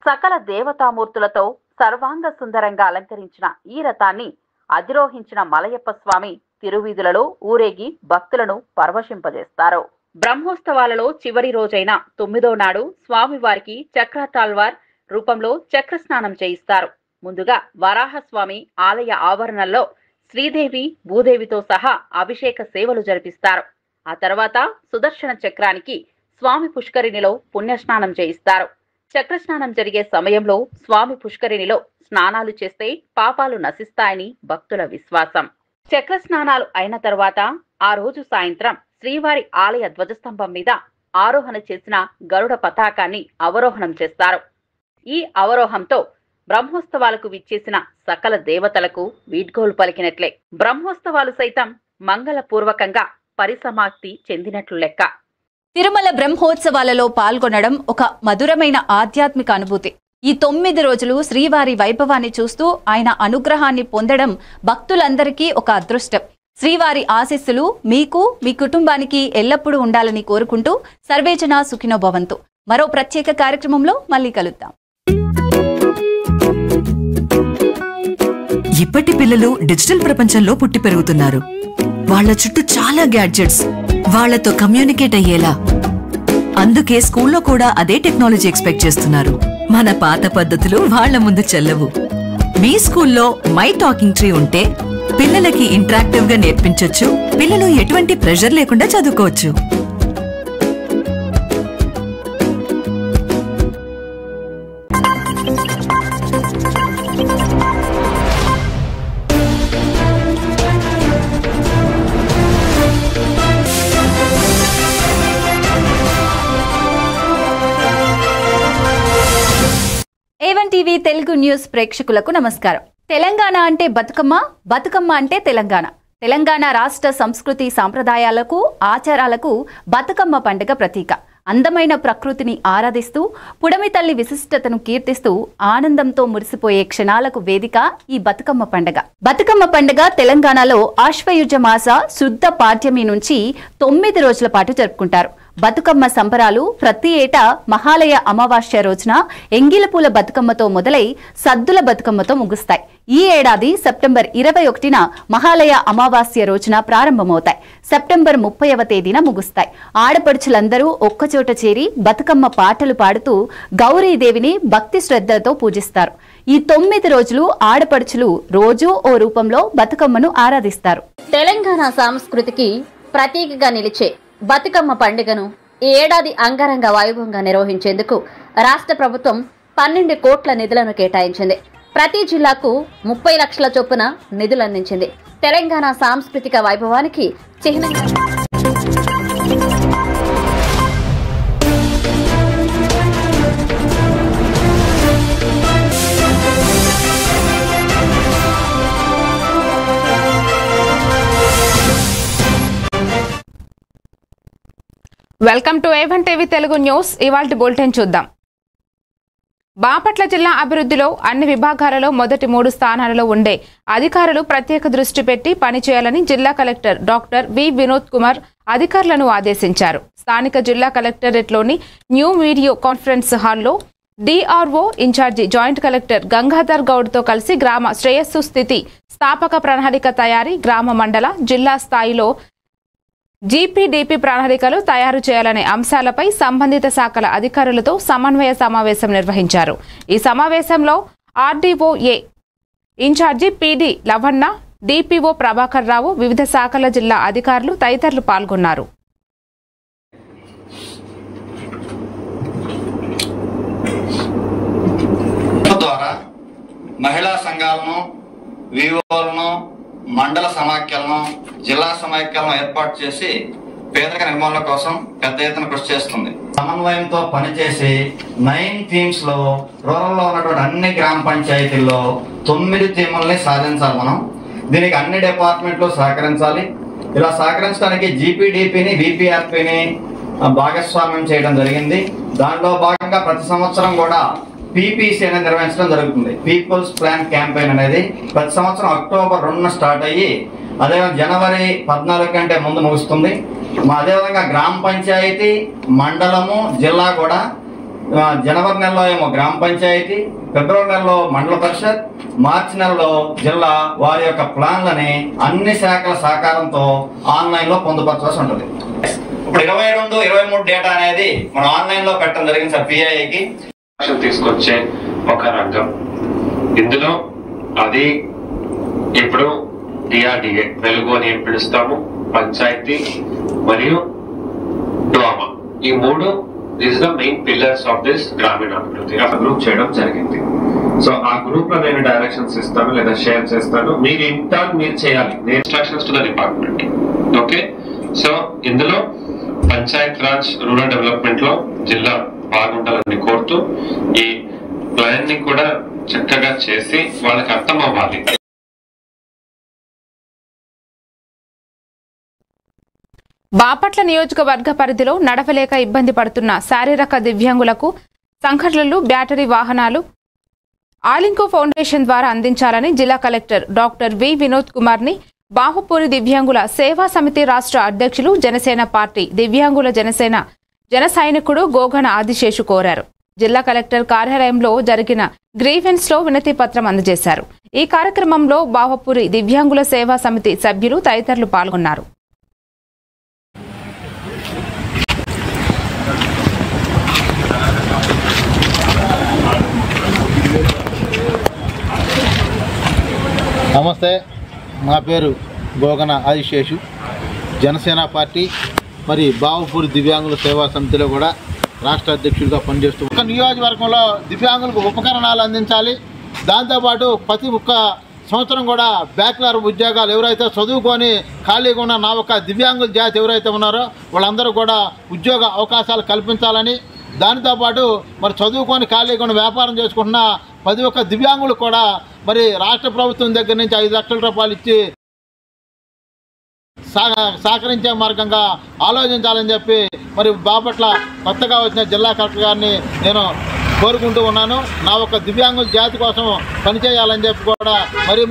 T: సకల దేవతామూర్తులతో సర్వాంగ సుందరంగా అలంకరించిన ఈ రథాన్ని అధిరోహించిన మలయప్ప స్వామి తిరువీధులలో ఊరేగి భక్తులను పరవశింపజేస్తారు. బ్రహ్మోత్సవాలలో చివరి రోజైన 9వ నాడు స్వామివారికి చక్రతాల్వార్ రూపంలో చక్రస్నానం చేయిస్తారు. ముందుగా వరాహస్వామి ఆలయ ఆవరణల్లో శ్రీదేవి భూదేవితో సహా అభిషేక సేవలు జరిపిస్తారు. ఆ తర్వాత సుదర్శన చక్రానికి స్వామి పుష్కరిణిలో పుణ్యస్నానం చేయిస్తారు. చక్రస్నానం జరిగే సమయంలో స్వామి పుష్కరిణిలో స్నానాలు చేస్తే పాపాలు నశిస్తాయని భక్తుల విశ్వాసం. చక్రస్నానాలు అయిన తర్వాత ఆ రోజు సాయంత్రం శ్రీవారి ఆలయ ధ్వజస్తంభం మీద ఆరోహణ చేసిన గరుడ పతాకాన్ని అవరోహణం చేస్తారు. ఈ అవరోహంతో బ్రహ్మోత్సవాలకు విచ్చేసిన సకల దేవతలకు వీడ్కోలు పలికినట్లే. బ్రహ్మోత్సవాలు సైతం మంగళపూర్వకంగా పరిసమాప్తి చెందినట్లు లెక్క.
Q: తిరుమల బ్రహ్మోత్సవాలలో పాల్గొనడం ఒక మధురమైన ఆధ్యాత్మిక అనుభూతి. ఈ 9 రోజులు శ్రీవారి వైభవాన్ని చూస్తూ ఆయన అనుగ్రహాన్ని పొందడం భక్తులందరికీ ఒక అదృష్టం. శ్రీవారి ఆశీస్సులు మీకు మీ కుటుంబానికి ఎల్లప్పుడూ ఉండాలని కోరుకుంటూ సర్వేజన సుఖినో భవంతు. మరో ప్రత్యేక కార్యక్రమంలో మళ్ళీ కలుద్దాం.
R: ఇప్పటి పిల్లలు డిజిటల్ ప్రపంచంలో పుట్టి పెరుగుతున్నారు. వాళ్ళ చుట్టూ చాలా గ్యాడ్జెట్స్, వాళ్లతో కమ్యూనికేట్ అయ్యేలా. అందుకే స్కూల్లో కూడా అదే టెక్నాలజీ ఎక్స్పెక్ట్ చేస్తున్నారు. మన పాత పద్ధతులు వాళ్ల ముందు చెల్లవు. మీ స్కూల్లో మై టాకింగ్ ట్రీ ఉంటే పిల్లలకి ఇంటరాక్టివ్ గా నేర్పించొచ్చు. పిల్లలు ఎటువంటి ప్రెషర్ లేకుండా చదువుకోవచ్చు.
Q: ఏవన్ టీవీ తెలుగు న్యూస్ ప్రేక్షకులకు నమస్కారం. తెలంగాణ అంటే బతుకమ్మ, బతుకమ్మ అంటే తెలంగాణ. తెలంగాణ రాష్ట్ర సంస్కృతి సాంప్రదాయాలకు ఆచారాలకు బతుకమ్మ పండుగ ప్రతీక. అందమైన ప్రకృతిని ఆరాధిస్తూ పుడమి తల్లి విశిష్టతను కీర్తిస్తూ ఆనందంతో మురిసిపోయే క్షణాలకు వేదిక ఈ బతుకమ్మ పండుగ. బతుకమ్మ పండుగ తెలంగాణలో ఆశ్వయుజ మాస శుద్ధ పాడ్యమి నుంచి 9 రోజుల పాటు జరుపుకుంటారు. బతుకమ్మ సంబరాలు ప్రతి ఏటా మహాలయ అమావాస్య రోజున ఎంగిలపూల బతుకమ్మతో మొదలై సద్దుల బతుకమ్మతో ముగుస్తాయి. ఈ ఏడాది సెప్టెంబర్ 21న మహాలయ అమావాస్య రోజున ప్రారంభమవుతాయి. సెప్టెంబర్ 30వ తేదీన ముగుస్తాయి. ఆడపడుచులందరూ ఒక్కచోట చేరి బతుకమ్మ పాటలు పాడుతూ గౌరీదేవిని భక్తి శ్రద్ధలతో పూజిస్తారు. ఈ 9 రోజులు ఆడపడుచులు రోజూ ఓ రూపంలో బతుకమ్మను ఆరాధిస్తారు.
U: తెలంగాణ సంస్కృతికి ప్రతీకగా నిలిచే బతుకమ్మ పండుగను ఈ ఏడాది అంగరంగ వైభవంగా నిర్వహించేందుకు రాష్ట్ర ప్రభుత్వం 12 కోట్ల నిధులను కేటాయించింది. ప్రతి జిల్లాకు 30 లక్షల చొప్పున నిధులు అందించింది. తెలంగాణ సాంస్కృతిక వైభవానికి చిహ్నంగా
A: welcome to A1 TV Telugu news. ఇవాల్టి బులెటిన్ చూద్దాం. బాపట్ల జిల్లా అభివృద్ధిలో అన్ని విభాగాలలో మొదటి 3 స్థానాలలో ఉండే అధికారులు ప్రత్యేక దృష్టి పెట్టి పనిచేయాలని జిల్లా collector doctor V Vinod Kumar అధికారులను ఆదేశించారు. స్థానిక జిల్లా కలెక్టరేట్లోని న్యూ వీడియో కాన్ఫరెన్స్ హాల్లో DRO in charge joint collector Gangadhar గౌడ్తో కలిసి గ్రామ శ్రేయస్సు స్థితి స్థాపక ప్రణాళిక తయారీ, గ్రామ మండల జిల్లా స్థాయిలో జీపీడీపీ ప్రణాళికలు తయారు చేయాలనే అంశాలపై సంబంధిత శాఖల అధికారులతో సమన్వయ సమావేశం నిర్వహించారు. ఈ సమావేశంలో RDOA in charge PD Lavanna, DPO Prabhakar Rao, వివిధ శాఖల జిల్లా అధికారులు తదితరులు పాల్గొన్నారు.
V: మహిళా సంఘాలను, వివోలను, మండల సమాఖ్యలను, జిల్లా సమాఖ్యలను ఏర్పాటు చేసి పేదరిక నిర్మూలన కోసం పెద్ద ఎత్తున కృషి చేస్తుంది. సమన్వయంతో పనిచేసి 9 థీమ్స్ లో రూరల్ లో ఉన్నటువంటి అన్ని గ్రామ పంచాయతీల్లో 9 థీముల్ని సాధించాలి. మనం దీనికి అన్ని డిపార్ట్మెంట్లు సహకరించాలి. ఇలా సహకరించడానికి జీపీడీపీని, విపిఆర్పీని భాగస్వామ్యం చేయడం జరిగింది. దాంట్లో భాగంగా ప్రతి సంవత్సరం కూడా పీపీసీ అనేది నిర్వహించడం జరుగుతుంది. పీపుల్స్ ప్లాన్ క్యాంపెయిన్ అనేది ప్రతి సంవత్సరం అక్టోబర్ 2న స్టార్ట్ అయ్యి అదేవిధంగా జనవరి 14 కంటే ముందు ముగుస్తుంది. అదేవిధంగా గ్రామ పంచాయతీ, మండలము, జిల్లా కూడా జనవరి నెలలో ఏమో గ్రామ పంచాయతీ, ఫిబ్రవరి నెలలో మండల పరిషత్, మార్చి నెలలో జిల్లా వారి యొక్క ప్లాన్లని అన్ని శాఖల సహకారంతో ఆన్లైన్ లో పొందుపరచాల్సి ఉంటుంది. ఇప్పుడు 22, 23 డేటా అనేది మనం ఆన్లైన్ లో పెట్టడం జరిగింది సార్ పిఐకి.
W: తీసుకొచ్చే ఒక రంగం ఇందులో అది ఇప్పుడు డిఆర్డిఏ వెలుగు అని ఏం పిలుస్తాము, పంచాయతీ మరియు డ్వామా, ఈ 3 is the main pillars of this గ్రామీణ అభివృద్ధి గ్రూప్ చేయడం జరిగింది. సో ఆ గ్రూప్ లో నేను డైరెక్షన్స్ ఇస్తాను లేదా షేర్ చేస్తాను. మీరు ఇంటర్న్ మీరు చేయాలి, instructions to the department. Okay, so ఇందులో పంచాయత్ రాజ్, రూరల్ డెవలప్మెంట్ లో జిల్లా బాగుండాలని కోరుతూ ఈ ప్లాన్ ని కూడా చక్కగా చేసి వాళ్ళకి అర్థం అవ్వాలి.
A: బాపట్ల నియోజకవర్గ పరిధిలో నడవలేక ఇబ్బంది పడుతున్న శారీరక దివ్యాంగులకు సంఘటనలు, బ్యాటరీ వాహనాలు ఆలింకో ఫౌండేషన్ ద్వారా అందించాలని జిల్లా collector doctor V Vinod Kumar ని బాహుపూరి దివ్యాంగుల సేవా సమితి రాష్ట్ర అధ్యక్షులు, జనసేన పార్టీ దివ్యాంగుల జన సైనికుడు గోగన ఆదిశేషు కోరారు. జిల్లా కలెక్టర్ కార్యాలయంలో జరిగిన గ్రీవెన్స్ లో వినతి పత్రం అందజేశారు. ఈ కార్యక్రమంలో బాహుపూరి దివ్యాంగుల సేవా సమితి సభ్యులు తదితరులు పాల్గొన్నారు.
X: నమస్తే, నా పేరు గోగన ఆదిశేషు. జనసేన పార్టీ మరి బాహుపూరి దివ్యాంగుల సేవా సమితిలో కూడా రాష్ట్ర అధ్యక్షుడిగా పనిచేస్తూ ఒక నియోజకవర్గంలో దివ్యాంగులకు ఉపకరణాలు అందించాలి. దాంతోపాటు ప్రతి ఒక్క సంవత్సరం కూడా బ్యాక్లర్ ఉద్యోగాలు ఎవరైతే చదువుకొని ఖాళీగా ఉన్న నా ఒక దివ్యాంగుల జాతి ఎవరైతే ఉన్నారో వాళ్ళందరూ కూడా ఉద్యోగ అవకాశాలు కల్పించాలని, దానితోపాటు మరి చదువుకొని ఖాళీగా ఉన్న వ్యాపారం చేసుకుంటున్న ప్రతి ఒక్క దివ్యాంగులు కూడా మరి రాష్ట్ర ప్రభుత్వం దగ్గర నుంచి 5 లక్షల రూపాయలు ఇచ్చి సహకరించే మార్గంగా ఆలోచించాలని చెప్పి మరి బాపట్ల కొత్తగా వచ్చిన జిల్లా కలెక్టర్ గారిని నేను కోరుకుంటూ ఉన్నాను. నా ఒక దివ్యాంగుల జాతి కోసం పనిచేయాలని చెప్పి కూడా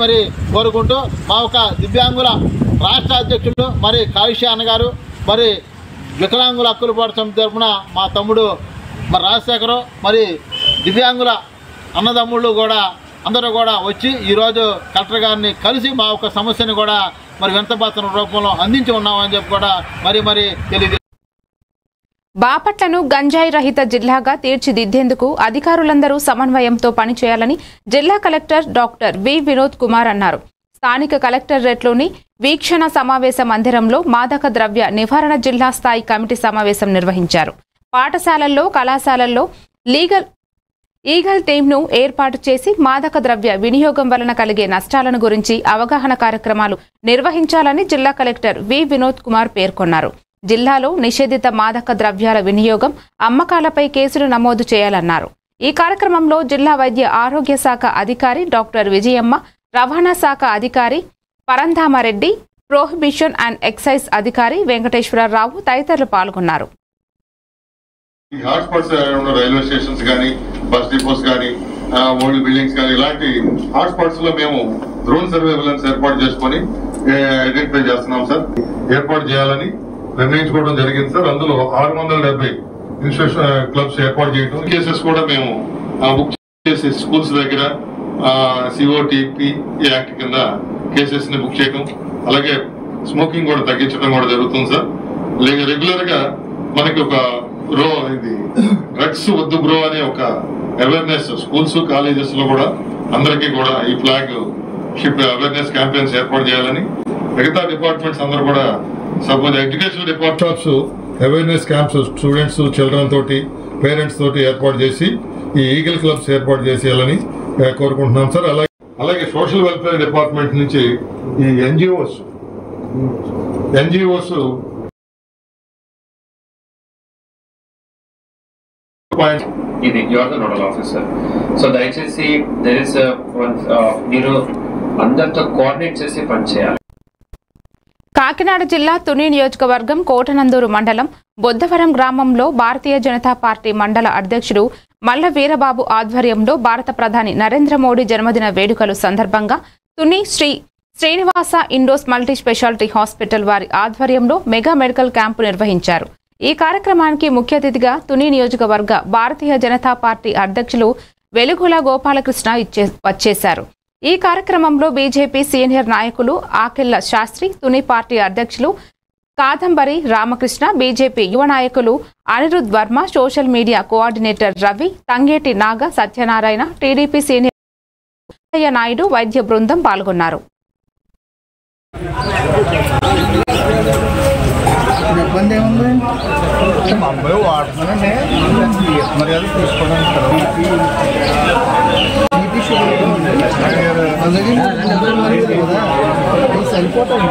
X: మరి కోరుకుంటూ మా ఒక దివ్యాంగుల రాష్ట్ర అధ్యక్షులు మరి కావిష్య అన్నగారు, మరి వికలాంగుల హక్కుల పోరాట సమితి తరఫున మా తమ్ముడు మరి రాజశేఖరం మరి దివ్యాంగుల అన్నదమ్ముళ్ళు కూడా అందరూ కూడా వచ్చి ఈరోజు కలెక్టర్ గారిని కలిసి మా యొక్క సమస్యను కూడా మరి వినతిపత్రం రూపంలో అందించి ఉన్నామని చెప్పి కూడా మరి తెలియదు.
A: బాపట్లను గంజాయి రహిత జిల్లాగా తీర్చిదిద్దేందుకు అధికారులందరూ సమన్వయంతో పనిచేయాలని జిల్లా collector doctor V Vinod Kumar అన్నారు. స్థానిక కలెక్టరేట్లోని వీక్షణ సమావేశ మందిరంలో మాదక ద్రవ్య నివారణ జిల్లా స్థాయి కమిటీ సమావేశం నిర్వహించారు. పాఠశాలల్లో, కళాశాలల్లో ఈగల్ టీంను ఏర్పాటు చేసి మాదక ద్రవ్య వినియోగం వలన కలిగే నష్టాలను గురించి అవగాహన కార్యక్రమాలు నిర్వహించాలని జిల్లా కలెక్టర్ వి వినోద్ కుమార్ పేర్కొన్నారు. జిల్లాలో నిషేధిత మాదక ద్రవ్యాల వినియోగం, అమ్మకాలపై కేసులు నమోదు చేయాలన్నారు. ఈ కార్యక్రమంలో జిల్లా వైద్య ఆరోగ్య శాఖ అధికారి డాక్టర్ విజయమ్మ, రవాణా శాఖ అధికారి పరంధామారెడ్డి, ప్రొహిబిషన్ అండ్ ఎక్సైజ్ అధికారి వెంకటేశ్వరరావు తదితరులు పాల్గొన్నారు.
C: ఈ హాట్స్పాట్స్ రైల్వే స్టేషన్స్ కానీ, బస్ డిపోస్ కానీ, ఓల్డ్ బిల్డింగ్స్ కానీ ఇలాంటి హాట్స్పాట్స్ లో మేము డ్రోన్ సర్వేలెన్స్ ఏర్పాటు చేసుకొని ఐడెంటిఫై చేస్తున్నాం సార్. ఏర్పాటు చేయాలని నిర్ణయించుకోవడం జరిగింది సార్. అందులో 670 ఇన్స్టిట్యూషన్ క్లబ్స్ ఏర్పాటు చేయడం, కేసెస్ కూడా మేము బుక్ చేసి స్కూల్స్ దగ్గర సిఓటిపి యాక్ట్ కింద కేసెస్ ని బుక్ చేయడం, అలాగే స్మోకింగ్ కూడా తగ్గించడం కూడా జరుగుతుంది సార్. రెగ్యులర్ గా మనకి ఒక ఇది డ్రగ్స్ వద్దు బ్రో అనే ఒక అవేర్నెస్ స్కూల్స్, కాలేజెస్ లో కూడా అందరికీ కూడా ఈ ఫ్లాగ్ షిప్ అవేర్నెస్ క్యాంపెయిన్స్ ఏర్పాటు చేయాలని మిగతా డిపార్ట్మెంట్స్ అందరూ కూడా suppose education departments awareness camps students, children తోటి, పేరెంట్స్ తోటి ఏర్పాటు చేసి ఈ ఈగల్ క్లబ్స్ ఏర్పాటు చేసేయాలని కోరుకుంటున్నాం సార్. అలాగే సోషల్ వెల్ఫేర్ డిపార్ట్మెంట్ నుంచి ఈ ఎన్జిఓస్
W: ఇది you are the nodal officer. So దయచేసి మీరు అందరితో కోఆర్డినేట్ చేసి పనిచేయాలి.
A: కాకినాడ జిల్లా తుని నియోజకవర్గం కోటనందూరు మండలం బొద్దవరం గ్రామంలో భారతీయ జనతా పార్టీ మండల అధ్యక్షుడు మల్ల వీరబాబు ఆధ్వర్యంలో భారత ప్రధాని నరేంద్ర మోడీ జన్మదిన వేడుకలు సందర్భంగా Tuni Srinivasa Indos multi speciality hospital వారి ఆధ్వర్యంలో మెగా మెడికల్ క్యాంపు నిర్వహించారు. ఈ కార్యక్రమానికి ముఖ్య అతిథిగా తుని నియోజకవర్గ భారతీయ జనతా పార్టీ అధ్యక్షులు వెలుగుల గోపాలకృష్ణ వచ్చేశారు. ఈ కార్యక్రమంలో బీజేపీ సీనియర్ నాయకులు ఆకెళ్ల శాస్త్రి, తుని పార్టీ అధ్యక్షులు కాదంబరి రామకృష్ణ, బీజేపీ యువ నాయకులు Anirudh Varma, social media coordinator Ravi, Tangeti Naga Satyanarayana, TDP senior Naidu, వైద్య బృందం పాల్గొన్నారు.
D: ఇబ్బంది ఏముంది? మా అబ్బాయి వాడుతున్నానండి, మరి అది తీసుకోవడానికి సరిపోతాయి.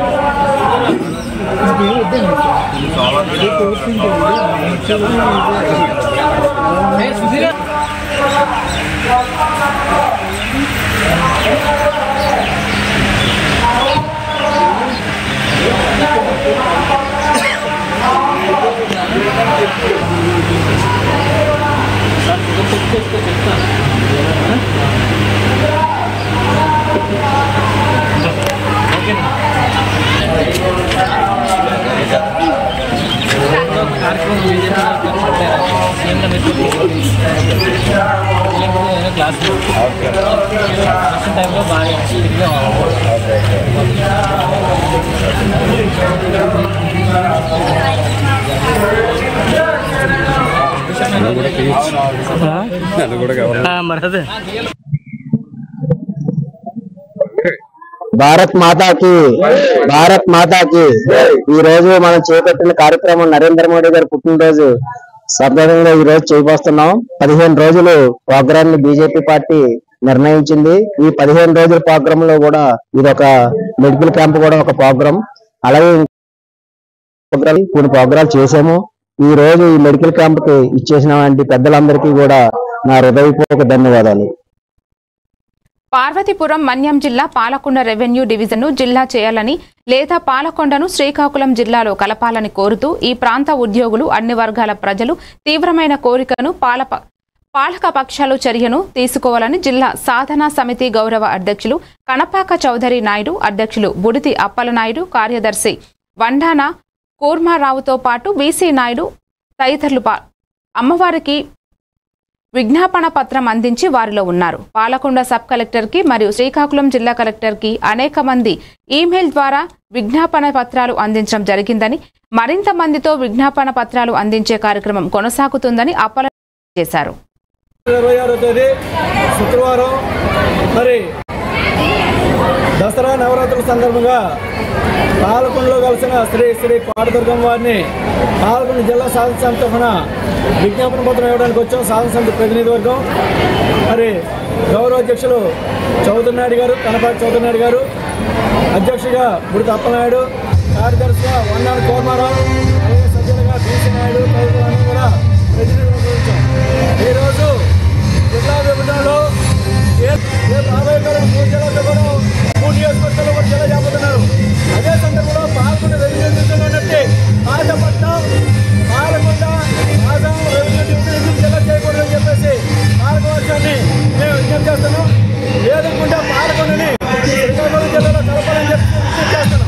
B: టైంలో బాగా మరి
E: భారత్ మాతాకి ఈ రోజు మనం చేపట్టిన కార్యక్రమం నరేంద్ర మోడీ గారి పుట్టినరోజు సందర్భంగా ఈ రోజు చేయబోస్తున్నాం. 15 రోజులు ప్రోగ్రామ్ ని బీజేపీ పార్టీ నిర్ణయించింది. ఈ 15 రోజుల ప్రోగ్రామ్ లో కూడా ఇది ఒక మెడికల్ క్యాంప్ కూడా ఒక ప్రోగ్రామ్. అలాగే కొన్ని ప్రోగ్రాలు చేసాము. ఈ రోజు ఈ మెడికల్ క్యాంప్ కి ఇచ్చేసిన పెద్దలందరికీ కూడా నా హృదయపూర్వక ధన్యవాదాలు.
A: పార్వతీపురం మన్యం జిల్లా పాలకొండ రెవెన్యూ డివిజన్ను జిల్లా చేయాలని లేదా పాలకొండను శ్రీకాకుళం జిల్లాలో కలపాలని కోరుతూ ఈ ప్రాంత ఉద్యోగులు, అన్ని వర్గాల ప్రజలు తీవ్రమైన కోరికను పాలక పక్షాలు చర్యను తీసుకోవాలని జిల్లా సాధనా సమితి గౌరవ అధ్యక్షులు కనపాక చౌదరి నాయుడు, అధ్యక్షులు బుడితి అప్పలనాయుడు, కార్యదర్శి వండాన కూర్మారావుతో పాటు వీసీ నాయుడు తదితరులు అమ్మవారికి విజ్ఞాపన పత్రం అందించి వారిలో ఉన్నారు. పాలకొండ సబ్ కలెక్టర్కి మరియు శ్రీకాకుళం జిల్లా కలెక్టర్కి అనేక మంది ఈమెయిల్ ద్వారా విజ్ఞాపన పత్రాలు అందించడం జరిగిందని, మరింత మందితో విజ్ఞాపన పత్రాలు అందించే కార్యక్రమం కొనసాగుతుందని అప్పల చేశారు.
B: 26వ తేదీ శుక్రవారం మరి దసరా నవరాత్రుల సందర్భంగా పాలకొండలో కలిసిన శ్రీ శ్రీ కోటదుర్గమ్మ వారిని పాలకొండ జిల్లా సాధన సమితి తరఫున విజ్ఞాపన పత్రం ఇవ్వడానికి వచ్చాం. సాధన సమితి ప్రతినిధి వర్గం మరి గౌరవ అధ్యక్షులు చౌదరి నాయుడు గారు, కనపాటి చౌదరి నాయుడు గారు, అధ్యక్షుడిగా బుడిత అప్పలనాయుడు, కార్యదర్శిగా వన్నాడు కోర్మారావు, అలాగే సభ్యులుగా బీసీ నాయుడు తదితరులను కూడా ప్రతినిధులు గురించాం. ఈరోజు జిల్లా విభజనలో రాబోయే కాలం 3 జిల్లాలతో కూడా 3 నియోజకవర్గాల్లో కూడా జిల్లా చేపడుతున్నారు. అదే సందర్భంలో పాల్గొండ రెవెన్యూ డివిజన్ ఉన్నట్టు ఆశపట్నం, పాలకొండ, ఆసాం రెవెన్యూ డివిజన్ జిల్లా చేయకూడదని చెప్పేసి పాలకవర్షాన్ని మేము విజ్ఞప్తి చేస్తున్నాం. లేదనుకుంటే పాలకొండని శ్రీకాకుళం జిల్లాలో కలపాలని చెప్పి విజ్ఞప్తి చేస్తున్నాం.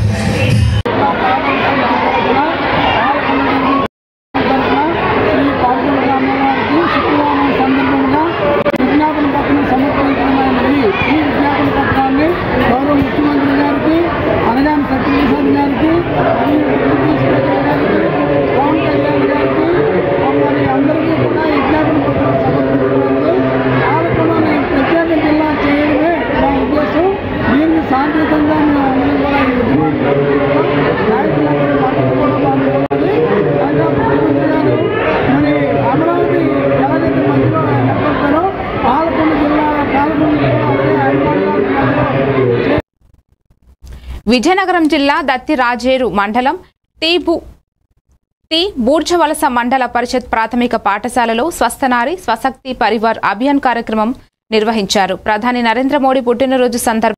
A: విజయనగరం జిల్లా దత్తిరాజేరు మండలం టీ బూర్జవలస మండల పరిషత్ ప్రాథమిక పాఠశాలలో స్వస్థనారి స్వశక్తి పరివార్ అభియాన్ కార్యక్రమం నిర్వహించారు. ప్రధాని నరేంద్ర మోడీ పుట్టినరోజు సందర్భంగా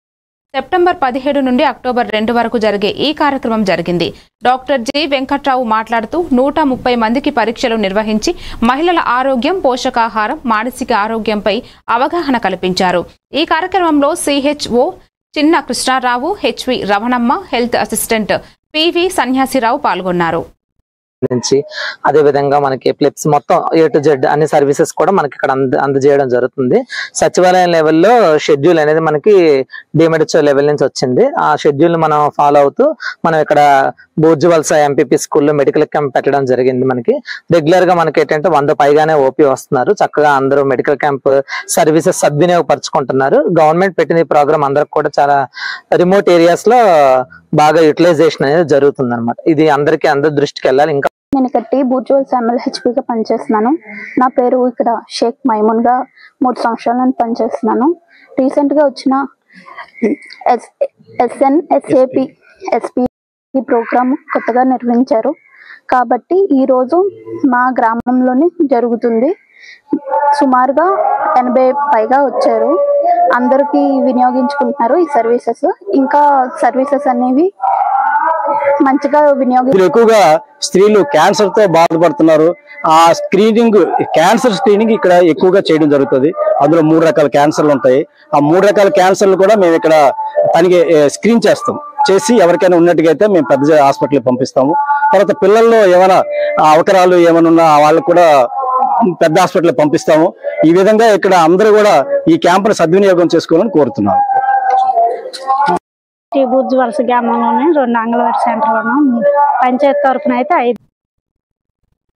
A: సెప్టెంబర్ 17 నుండి అక్టోబర్ 2 వరకు జరిగే ఈ కార్యక్రమం జరిగింది. డాక్టర్ జి వెంకట్రావు మాట్లాడుతూ 130 మందికి పరీక్షలు నిర్వహించి మహిళల ఆరోగ్యం, పోషకాహారం, మానసిక ఆరోగ్యంపై అవగాహన కల్పించారు. ఈ కార్యక్రమంలో CHO Chinna Krishnarao, HV Ramanamma, health assistant PV Sanyasirao పాల్గొన్నారు.
E: నుంచి అదే విధంగా మనకి ఎపిలెప్సీ మొత్తం A to Z అన్ని సర్వీసెస్ కూడా మనకి ఇక్కడ అందజేయడం జరుగుతుంది. సచివాలయం లెవెల్లో షెడ్యూల్ అనేది మనకి డిమెడిచో లెవెల్ నుంచి వచ్చింది. ఆ షెడ్యూల్ మనం ఫాలో అవుతూ మనం ఇక్కడ బూర్జువల్సా ఎంపీపీ స్కూల్లో మెడికల్ క్యాంప్ పెట్టడం జరిగింది. మనకి రెగ్యులర్ గా మనకి ఏంటంటే 100 పైగానే ఓపీ వస్తున్నారు. చక్కగా అందరూ మెడికల్ క్యాంప్ సర్వీసెస్ సద్వినియోగపరచుకుంటున్నారు. గవర్నమెంట్ పెట్టిన ఈ ప్రోగ్రామ్ అందరికి కూడా చాలా రిమోట్ ఏరియాస్ లో బాగా యూటిలైజేషన్ అనేది జరుగుతుంది అనమాట. ఇది అందరి దృష్టికి వెళ్ళాలి. ఇంకా
F: నేను ఇక్కడ టీ బూర్జువల్సా MLHPగా పనిచేస్తున్నాను. నా పేరు ఇక్కడ షేక్ మైమూన్ గా 3 సంవత్సరాల నుంచి పనిచేస్తున్నాను. రీసెంట్ గా వచ్చిన SNSAP ప్రోగ్రామ్ కొత్తగా నిర్వహించారు కాబట్టి ఈ రోజు మా గ్రామంలోనే జరుగుతుంది. సుమారుగా 80 పైగా వచ్చారు. అందరికీ వినియోగించుకుంటున్నారు ఈ సర్వీసెస్. ఇంకా సర్వీసెస్ అనేవి మంచిగా వినియోగం.
H: ఎక్కువగా స్త్రీలు క్యాన్సర్ తో బాధపడుతున్నారు. ఆ క్యాన్సర్ స్క్రీనింగ్ ఇక్కడ ఎక్కువగా చేయడం జరుగుతుంది. అందులో 3 రకాల క్యాన్సర్లు ఉంటాయి. ఆ 3 రకాల క్యాన్సర్లు కూడా మేము ఇక్కడ తనకి స్క్రీన్ చేసి ఎవరికైనా ఉన్నట్టుగా అయితే మేము పెద్ద హాస్పిటల్కి పంపిస్తాము. తర్వాత పిల్లల్లో ఏమైనా అవకరాలు ఏమైనా ఉన్నా వాళ్ళకు కూడా పెద్ద హాస్పిటల్ పంపిస్తాము. ఈ విధంగా ఇక్కడ అందరూ కూడా ఈ క్యాంపును సద్వినియోగం చేసుకోవాలని కోరుతున్నాను.
F: బూర్జువలస గ్రామంలోనే 2 అంగన్వాడీ సెంటర్లను పంచాయతీ తరఫున అయితే 5.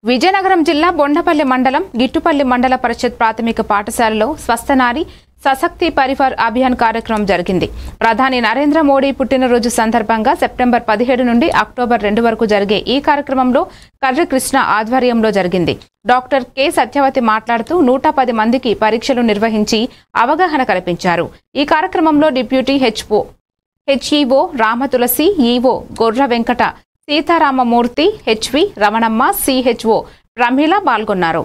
A: విజయనగరం జిల్లా బొండపల్లి మండలం గిట్టుపల్లి మండల పరిషత్ ప్రాథమిక పాఠశాలలో స్వస్థనారి సశక్తి పరివార్ అభియాన్ కార్యక్రమం జరిగింది. ప్రధాని నరేంద్ర మోడీ పుట్టినరోజు సందర్భంగా సెప్టెంబర్ 17 నుండి అక్టోబర్ 2 వరకు జరిగే ఈ కార్యక్రమంలో కర్రి కృష్ణ ఆధ్వర్యంలో జరిగింది. డాక్టర్ కె సత్యవతి మాట్లాడుతూ 110 మందికి పరీక్షలు నిర్వహించి అవగాహన కల్పించారు. ఈ కార్యక్రమంలో డిప్యూటీ హెచ్ఈఓ రామతులసి, ఈఓ గొర్ర వెంకట సీతారామమూర్తి, హెచ్వి రమణమ్మ, సిహెచ్ఓ ప్రమీల పాల్గొన్నారు.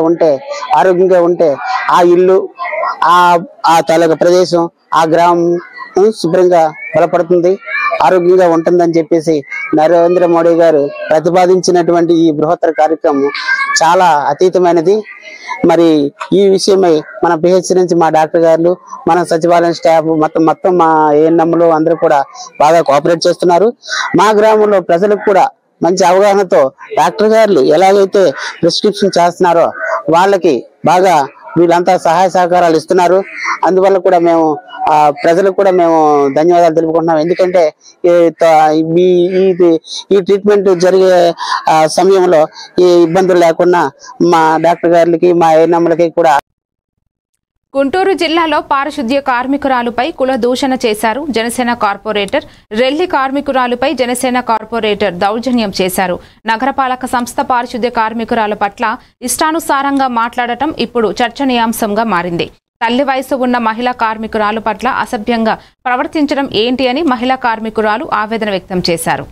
E: ఉంటే ఆరోగ్యంగా ఉంటే ఆ ఇల్లు ఆ తాలూకా ప్రదేశం ఆ గ్రామం శుభ్రంగా బలపడుతుంది, ఆరోగ్యంగా ఉంటుందని చెప్పేసి నరేంద్ర మోడీ గారు ప్రతిపాదించినటువంటి ఈ బృహత్తర కార్యక్రమం చాలా అతీతమైనది. మరి ఈ విషయమై మన పిహెచ్ నుంచి మా డాక్టర్ గారు, మన సచివాలయం స్టాఫ్ మొత్తం మా ఏఎన్ఎంలు అందరూ కూడా బాగా కోఆపరేట్ చేస్తున్నారు. మా గ్రామంలో ప్రజలకు కూడా మంచి అవగాహనతో డాక్టర్ గారు ఎలాగైతే ప్రిస్క్రిప్షన్ చేస్తున్నారో వాళ్ళకి బాగా వీళ్ళంతా సహాయ సహకారాలు ఇస్తున్నారు. అందువల్ల కూడా మేము ప్రజలకు కూడా మేము ధన్యవాదాలు తెలుపుకుంటున్నాం. ఎందుకంటే ఈ ట్రీట్మెంట్ జరిగే సమయంలో ఈ ఇబ్బందులు లేకుండా మా డాక్టర్ గారికి, మా ఏఎన్ఎంలకి కూడా.
A: గుంటూరు జిల్లాలో పారిశుద్ధ్య కార్మికురాలుపై కుల దూషణ చేశారు. జనసేన కార్పొరేటర్ రెల్లి కార్మికురాలుపై జనసేన కార్పొరేటర్ దౌర్జన్యం చేశారు. నగరపాలక సంస్థ పారిశుద్ధ్య కార్మికురాలు పట్ల ఇష్టానుసారంగా మాట్లాడటం ఇప్పుడు చర్చనీయాంశంగా మారింది. తల్లి వయసు ఉన్న మహిళా కార్మికురాలు పట్ల అసభ్యంగా ప్రవర్తించడం ఏంటి అని మహిళా కార్మికురాలు ఆవేదన వ్యక్తం చేశారు.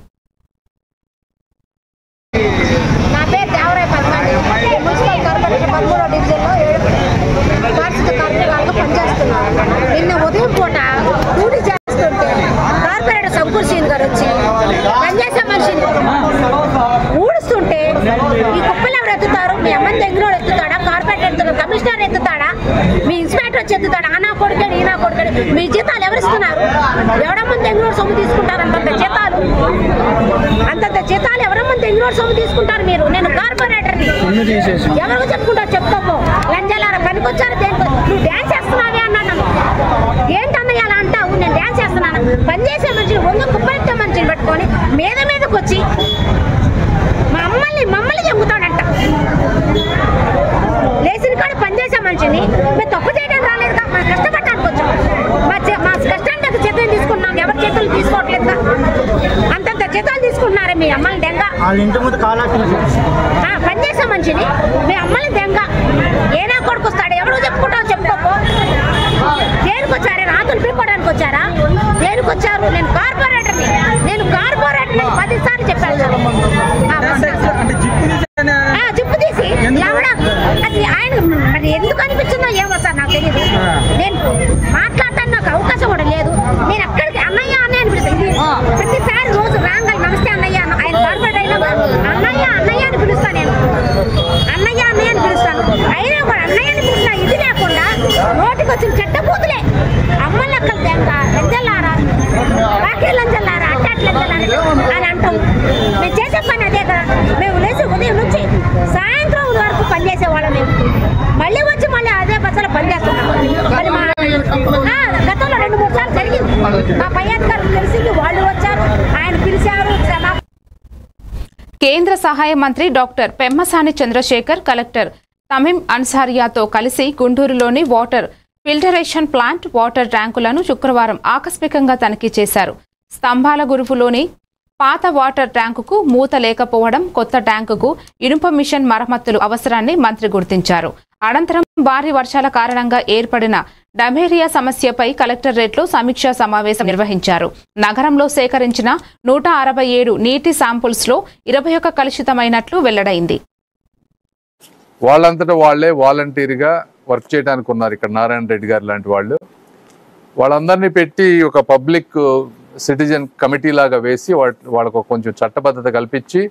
I: నిన్న ఉదయం పూట డ్యూటీ చేస్తుంటే కార్పొరేటర్ శంకర్ సింగ్ గారు వచ్చి పనిచేసే మనిషిని ఊడుస్తుంటే ఈ కుప్పలు ఎవరు ఎత్తుతారు? మీ అమ్మని దగ్గర ఎత్తుతాడా? కార్పొరేటర్ ఎత్తుతాడు? కమిషనర్ ఎత్తుతాడా? మీ ఇన్స్పెక్టర్ వచ్చి ఎత్తుతాడా? ఆనా కొడుకాడు, ఈనా కొడుకాడు. మీ జీతాలు ఎవరు ఇస్తున్నారు? ఎవరమ్మని దగ్గర సొమ్ము తీసుకుంటారు? అంతంత జీతాలు ఎవరమ్మని దగ్గర సొమ్ము తీసుకుంటారు మీరు? నేను కార్పొరేటర్ని, ఎవరికి చెప్పుకుంటారు? చెప్పుకోము. లంజాలారా పనికొచ్చారు. నువ్వు డ్యాన్స్ చేస్తున్నావే అన్నాను. ఏంటన్నయ్య అలా అంటావు? నేను డ్యాన్స్ చేస్తున్నాను. పనిచేసే మనిషిని వంద కుప్పలెత్తే మనిషిని పెట్టుకొని మీదకి వచ్చి మమ్మల్ని చెంగుతాడంట. లేచిన కాడ పనిచేసే మనిషిని మేము తప్పు చేయడం రాలేదు కదా, మనం కష్టపడటానికి వచ్చాం. మా కష్టానికి జీతం తీసుకున్నాం, ఎవరి చేతులు తీసుకోవట్లేదు. అంతంత జీతాలు తీసుకుంటున్నారే మీ అమ్మల్ని దెంగ. పనిచేసే మనిషిని మీ అమ్మల్ని దెంగ. ఏనా కొడుకు వస్తాడు? ఎవరు చెప్పుకుంటావు? చెప్పుకోపో. దేనికి వచ్చారా? రాత్రులు పీక్కోవడానికి వచ్చారా? దేనికి వచ్చారు? నేను కార్పొరేటర్ని 10 సార్లు చెప్పాను. జిప్పు తీసి లేవడం అది ఆయన మరి ఎందుకు అనిపించిందో ఏమో సార్ నాకు తెలియదు. నేను మాట్లాడటానికి నాకు అవకాశం కూడా లేదు. నేను ఎక్కడికి అన్నయ్య అని పిలుస్తాను. ప్రతిసారి రోజు రాంగల్ నమస్తే అన్నయ్య, ఆయన కార్పొరేట్ అయినా అన్నయ్య అని పిలుస్తాను. నేను అన్నయ్య అని పిలుస్తాను. అయినా కూడా అన్నయ్య అని పిలిచిన ఇది లేకుండా నోటికి వచ్చిన చెడ్డ బూతులే. అమ్మలక్కలు లంజల్లారా, బాకీ లంజల్లారా, అట్టాట్లంజల్లారా అని అంటాం. మేము చేసే పని అదే కదా. మేము లేచి ఉదయం నుంచి సాయంత్రం వరకు పనిచేసేవాళ్ళం. మేము మళ్ళీ వచ్చి అదే బస్సులో పనిచేస్తున్నాం. మరి గతంలో 2-3 సార్లు జరిగింది. మా పై అధికారులు తెలిసింది, వాళ్ళు వచ్చారు, ఆయన పిలిచారు.
A: కేంద్ర సహాయ మంత్రి డాక్టర్ పెమ్మసాని చంద్రశేఖర్ కలెక్టర్ తమీం అన్సారియాతో కలిసి గుంటూరులోని వాటర్ ఫిల్టరేషన్ ప్లాంట్, వాటర్ ట్యాంకులను శుక్రవారం ఆకస్మికంగా తనిఖీ చేశారు. స్తంభాల గురుపులోని పాత వాటర్ ట్యాంకుకు మూత లేకపోవడం, కొత్త ట్యాంకుకు ఇనుప మిషన్ మరమ్మతులు అవసరాన్ని మంత్రి గుర్తించారు. అనంతరం భారీ వర్షాల కారణంగా ఏర్పడిన డమేరియా సమస్యపై కలెక్టరేట్లో సమీక్షా సమావేశం నిర్వహించారు. నగరంలో సేకరించిన 167 నీటి శాంపుల్స్ లో 21 కలుషితమైనట్లు వెల్లడైంది.
J: వాళ్ళంతటా వాళ్లే వాలంటీర్గా వర్క్ చేయడానికి ఉన్నారు. ఇక్కడ నారాయణ రెడ్డి గారు లాంటి వాళ్ళందరినీ పెట్టి ఒక పబ్లిక్ సిటిజన్ కమిటీ లాగా వేసి వాళ్ళకు కొంచెం చట్టబద్ధత కల్పించి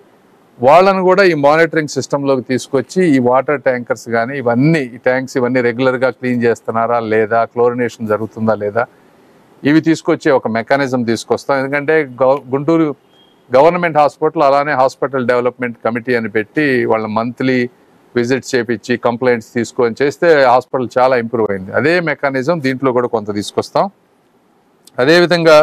J: వాళ్ళను కూడా ఈ మానిటరింగ్ సిస్టంలోకి తీసుకొచ్చి ఈ వాటర్ ట్యాంకర్స్ కానీ ఈ ట్యాంక్స్ ఇవన్నీ రెగ్యులర్గా క్లీన్ చేస్తున్నారా లేదా, క్లోరినేషన్ జరుగుతుందా లేదా, ఇవి తీసుకొచ్చే ఒక మెకానిజం తీసుకొస్తాం. ఎందుకంటే గుంటూరు గవర్నమెంట్ హాస్పిటల్ అలానే హాస్పిటల్ డెవలప్మెంట్ కమిటీ అని పెట్టి వాళ్ళ మంత్లీ విజిట్స్ చేపించి కంప్లైంట్స్ తీసుకొని చేస్తే హాస్పిటల్ చాలా ఇంప్రూవ్ అయింది. అదే మెకానిజం దీంట్లో కూడా కొంత తీసుకొస్తాం. అదేవిధంగా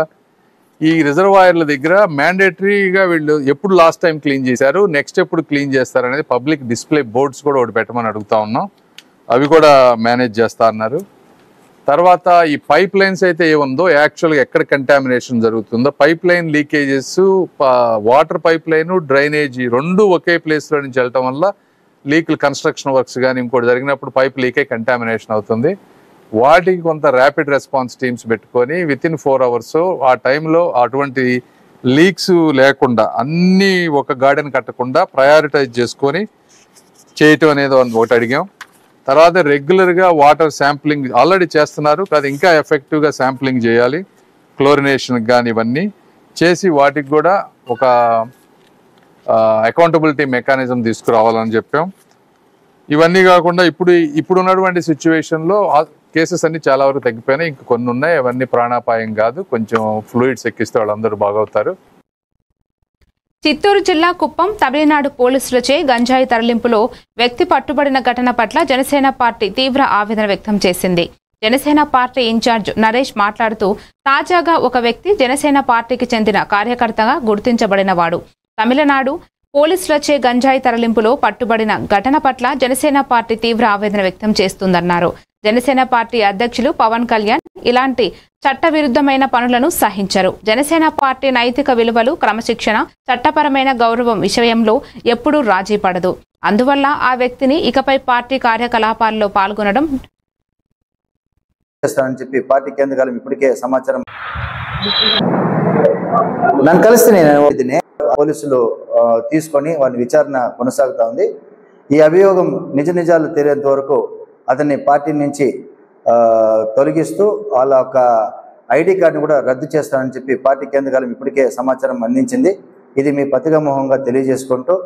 J: ఈ రిజర్వాయర్ల దగ్గర మ్యాండేటరీగా వీళ్ళు ఎప్పుడు లాస్ట్ టైం క్లీన్ చేశారు, నెక్స్ట్ ఎప్పుడు క్లీన్ చేస్తారు అనేది పబ్లిక్ డిస్ప్లే బోర్డ్స్ కూడా ఒకటి పెట్టమని అడుగుతా ఉన్నాం. అవి కూడా మేనేజ్ చేస్తా అన్నారు. తర్వాత ఈ పైప్ లైన్స్ అయితే ఏముందో యాక్చువల్గా ఎక్కడ కంటామినేషన్ జరుగుతుందో, pipe line leakages, water pipe line, drainage రెండు ఒకే ప్లేస్లో నుంచి వెళ్ళటం వల్ల లీకులు, కన్స్ట్రక్షన్ వర్క్స్ కానీ ఇంకోటి జరిగినప్పుడు పైప్ లీకే కంటామినేషన్ అవుతుంది. వాటికి కొంత ర్యాపిడ్ రెస్పాన్స్ టీమ్స్ పెట్టుకొని వితిన్ 4 hours ఆ టైంలో అటువంటి లీక్స్ లేకుండా అన్నీ ఒక గార్డెన్ కట్టకుండా ప్రయారిటైజ్ చేసుకొని చేయటం అనేది ఒకటి అడిగాం. తర్వాత రెగ్యులర్గా వాటర్ శాంప్లింగ్ ఆల్రెడీ చేస్తున్నారు, అది ఇంకా ఎఫెక్టివ్గా శాంప్లింగ్ చేయాలి, క్లోరినేషన్ కానీ ఇవన్నీ. చేసి వాటికి కూడా ఒక అకౌంటబిలిటీ మెకానిజం తీసుకురావాలని చెప్పాం. ఇవన్నీ కాకుండా ఇప్పుడు ఉన్నటువంటి సిచ్యువేషన్లో కేసెస్ అన్ని చాలా వరకు తగ్గిపోయినాయి. ఇంక కొన్ని ఉన్నాయి, అవన్నీ ప్రాణాపాయం కాదు, కొంచెం ఫ్లూయిడ్స్ ఎక్కిస్తే వాళ్ళందరూ బాగవుతారు.
A: చిత్తూరు జిల్లా కుప్పం తమిళనాడు పోలీసులచే గంజాయి తరలింపులో వ్యక్తి పట్టుబడిన ఘటన పట్ల జనసేన పార్టీ తీవ్ర ఆవేదన వ్యక్తం చేసింది. జనసేన పార్టీ ఇన్ఛార్జ్ నరేష్ మాట్లాడుతూ, తాజాగా ఒక వ్యక్తి జనసేన పార్టీకి చెందిన కార్యకర్తగా గుర్తించబడినవాడు. తమిళనాడు పోలీసులచే గంజాయి తరలింపులో పట్టుబడిన ఘటన పట్ల జనసేన పార్టీ తీవ్ర ఆవేదన వ్యక్తం చేస్తుందన్నారు. జనసేన పార్టీ అధ్యక్షులు పవన్ కళ్యాణ్ ఇలాంటి చట్టవిరుద్ధమైన పనులను సహించరు. జనసేన పార్టీ నైతిక విలువలు, క్రమశిక్షణ, చట్టపరమైన గౌరవం విషయంలో ఎప్పుడూ రాజీ పడదు. అందువల్ల ఆ వ్యక్తిని ఇకపై పార్టీ కార్యకలాపాల్లో పాల్గొనడం
G: చేస్తానని చెప్పి పార్టీ కేంద్రాలు ఇప్పటికే సమాచారం నన్ను కలిస్తే నేను పోలీసులు తీసుకొని వారి విచారణ కొనసాగుతా ఉంది. ఈ అభియోగం నిజాలు తెలియేంత వరకు అతన్ని పార్టీ నుంచి తొలగిస్తూ వాళ్ళ యొక్క ఐడి కార్డుని కూడా రద్దు చేస్తానని చెప్పి పార్టీ కేంద్రాలు ఇప్పటికే సమాచారం అందించింది. ఇది మీ పత్రికామోహంగా తెలియజేసుకుంటూ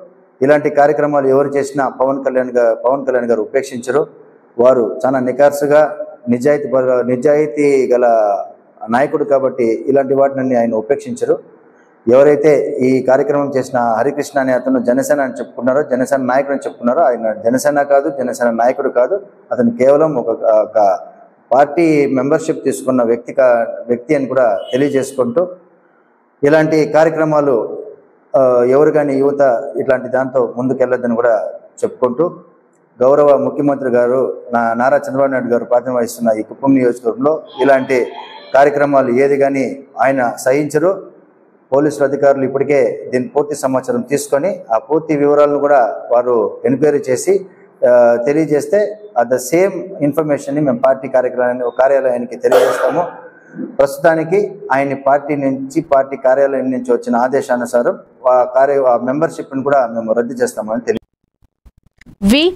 G: ఇలాంటి కార్యక్రమాలు ఎవరు చేసినా పవన్ కళ్యాణ్ గారు ఉపేక్షించరు. వారు చాలా నిఖార్సుగా నిజాయితీ గల నాయకుడు కాబట్టి ఇలాంటి వాటిని ఆయన ఉపేక్షించరు. ఎవరైతే ఈ కార్యక్రమం చేసిన హరికృష్ణ అనే అతను జనసేన అని చెప్పుకున్నారో, జనసేన నాయకుడు అని చెప్పుకున్నారో, ఆయన జనసేన కాదు, జనసేన నాయకుడు కాదు. అతను కేవలం ఒక పార్టీ మెంబర్షిప్ తీసుకున్న వ్యక్తి అని కూడా తెలియజేసుకుంటూ ఇలాంటి కార్యక్రమాలు ఎవరు కానీ యువత ఇట్లాంటి దాంతో ముందుకెళ్ళొద్దని కూడా చెప్పుకుంటూ, గౌరవ ముఖ్యమంత్రి గారు నారా చంద్రబాబు నాయుడు గారు ప్రాతినిధ్యం వహిస్తున్న ఈ కుప్పం నియోజకవర్గంలో ఇలాంటి కార్యక్రమాలు ఏది కానీ ఆయన సహించరు. పోలీసుల అధికారులు ఇప్పటికే దీని పూర్తి సమాచారం తీసుకొని ఆ పూర్తి వివరాలను కూడా వారు ఎంక్వైరీ చేసి తెలియజేస్తే ద సేమ్ ఇన్ఫర్మేషన్ని మేము పార్టీ కార్యాలయానికి తెలియజేస్తాము. ప్రస్తుతానికి ఆయన పార్టీ కార్యాలయం నుంచి వచ్చిన ఆదేశానుసారం ఆ మెంబర్షిప్ని కూడా మేము రద్దు చేస్తామని తెలియదు.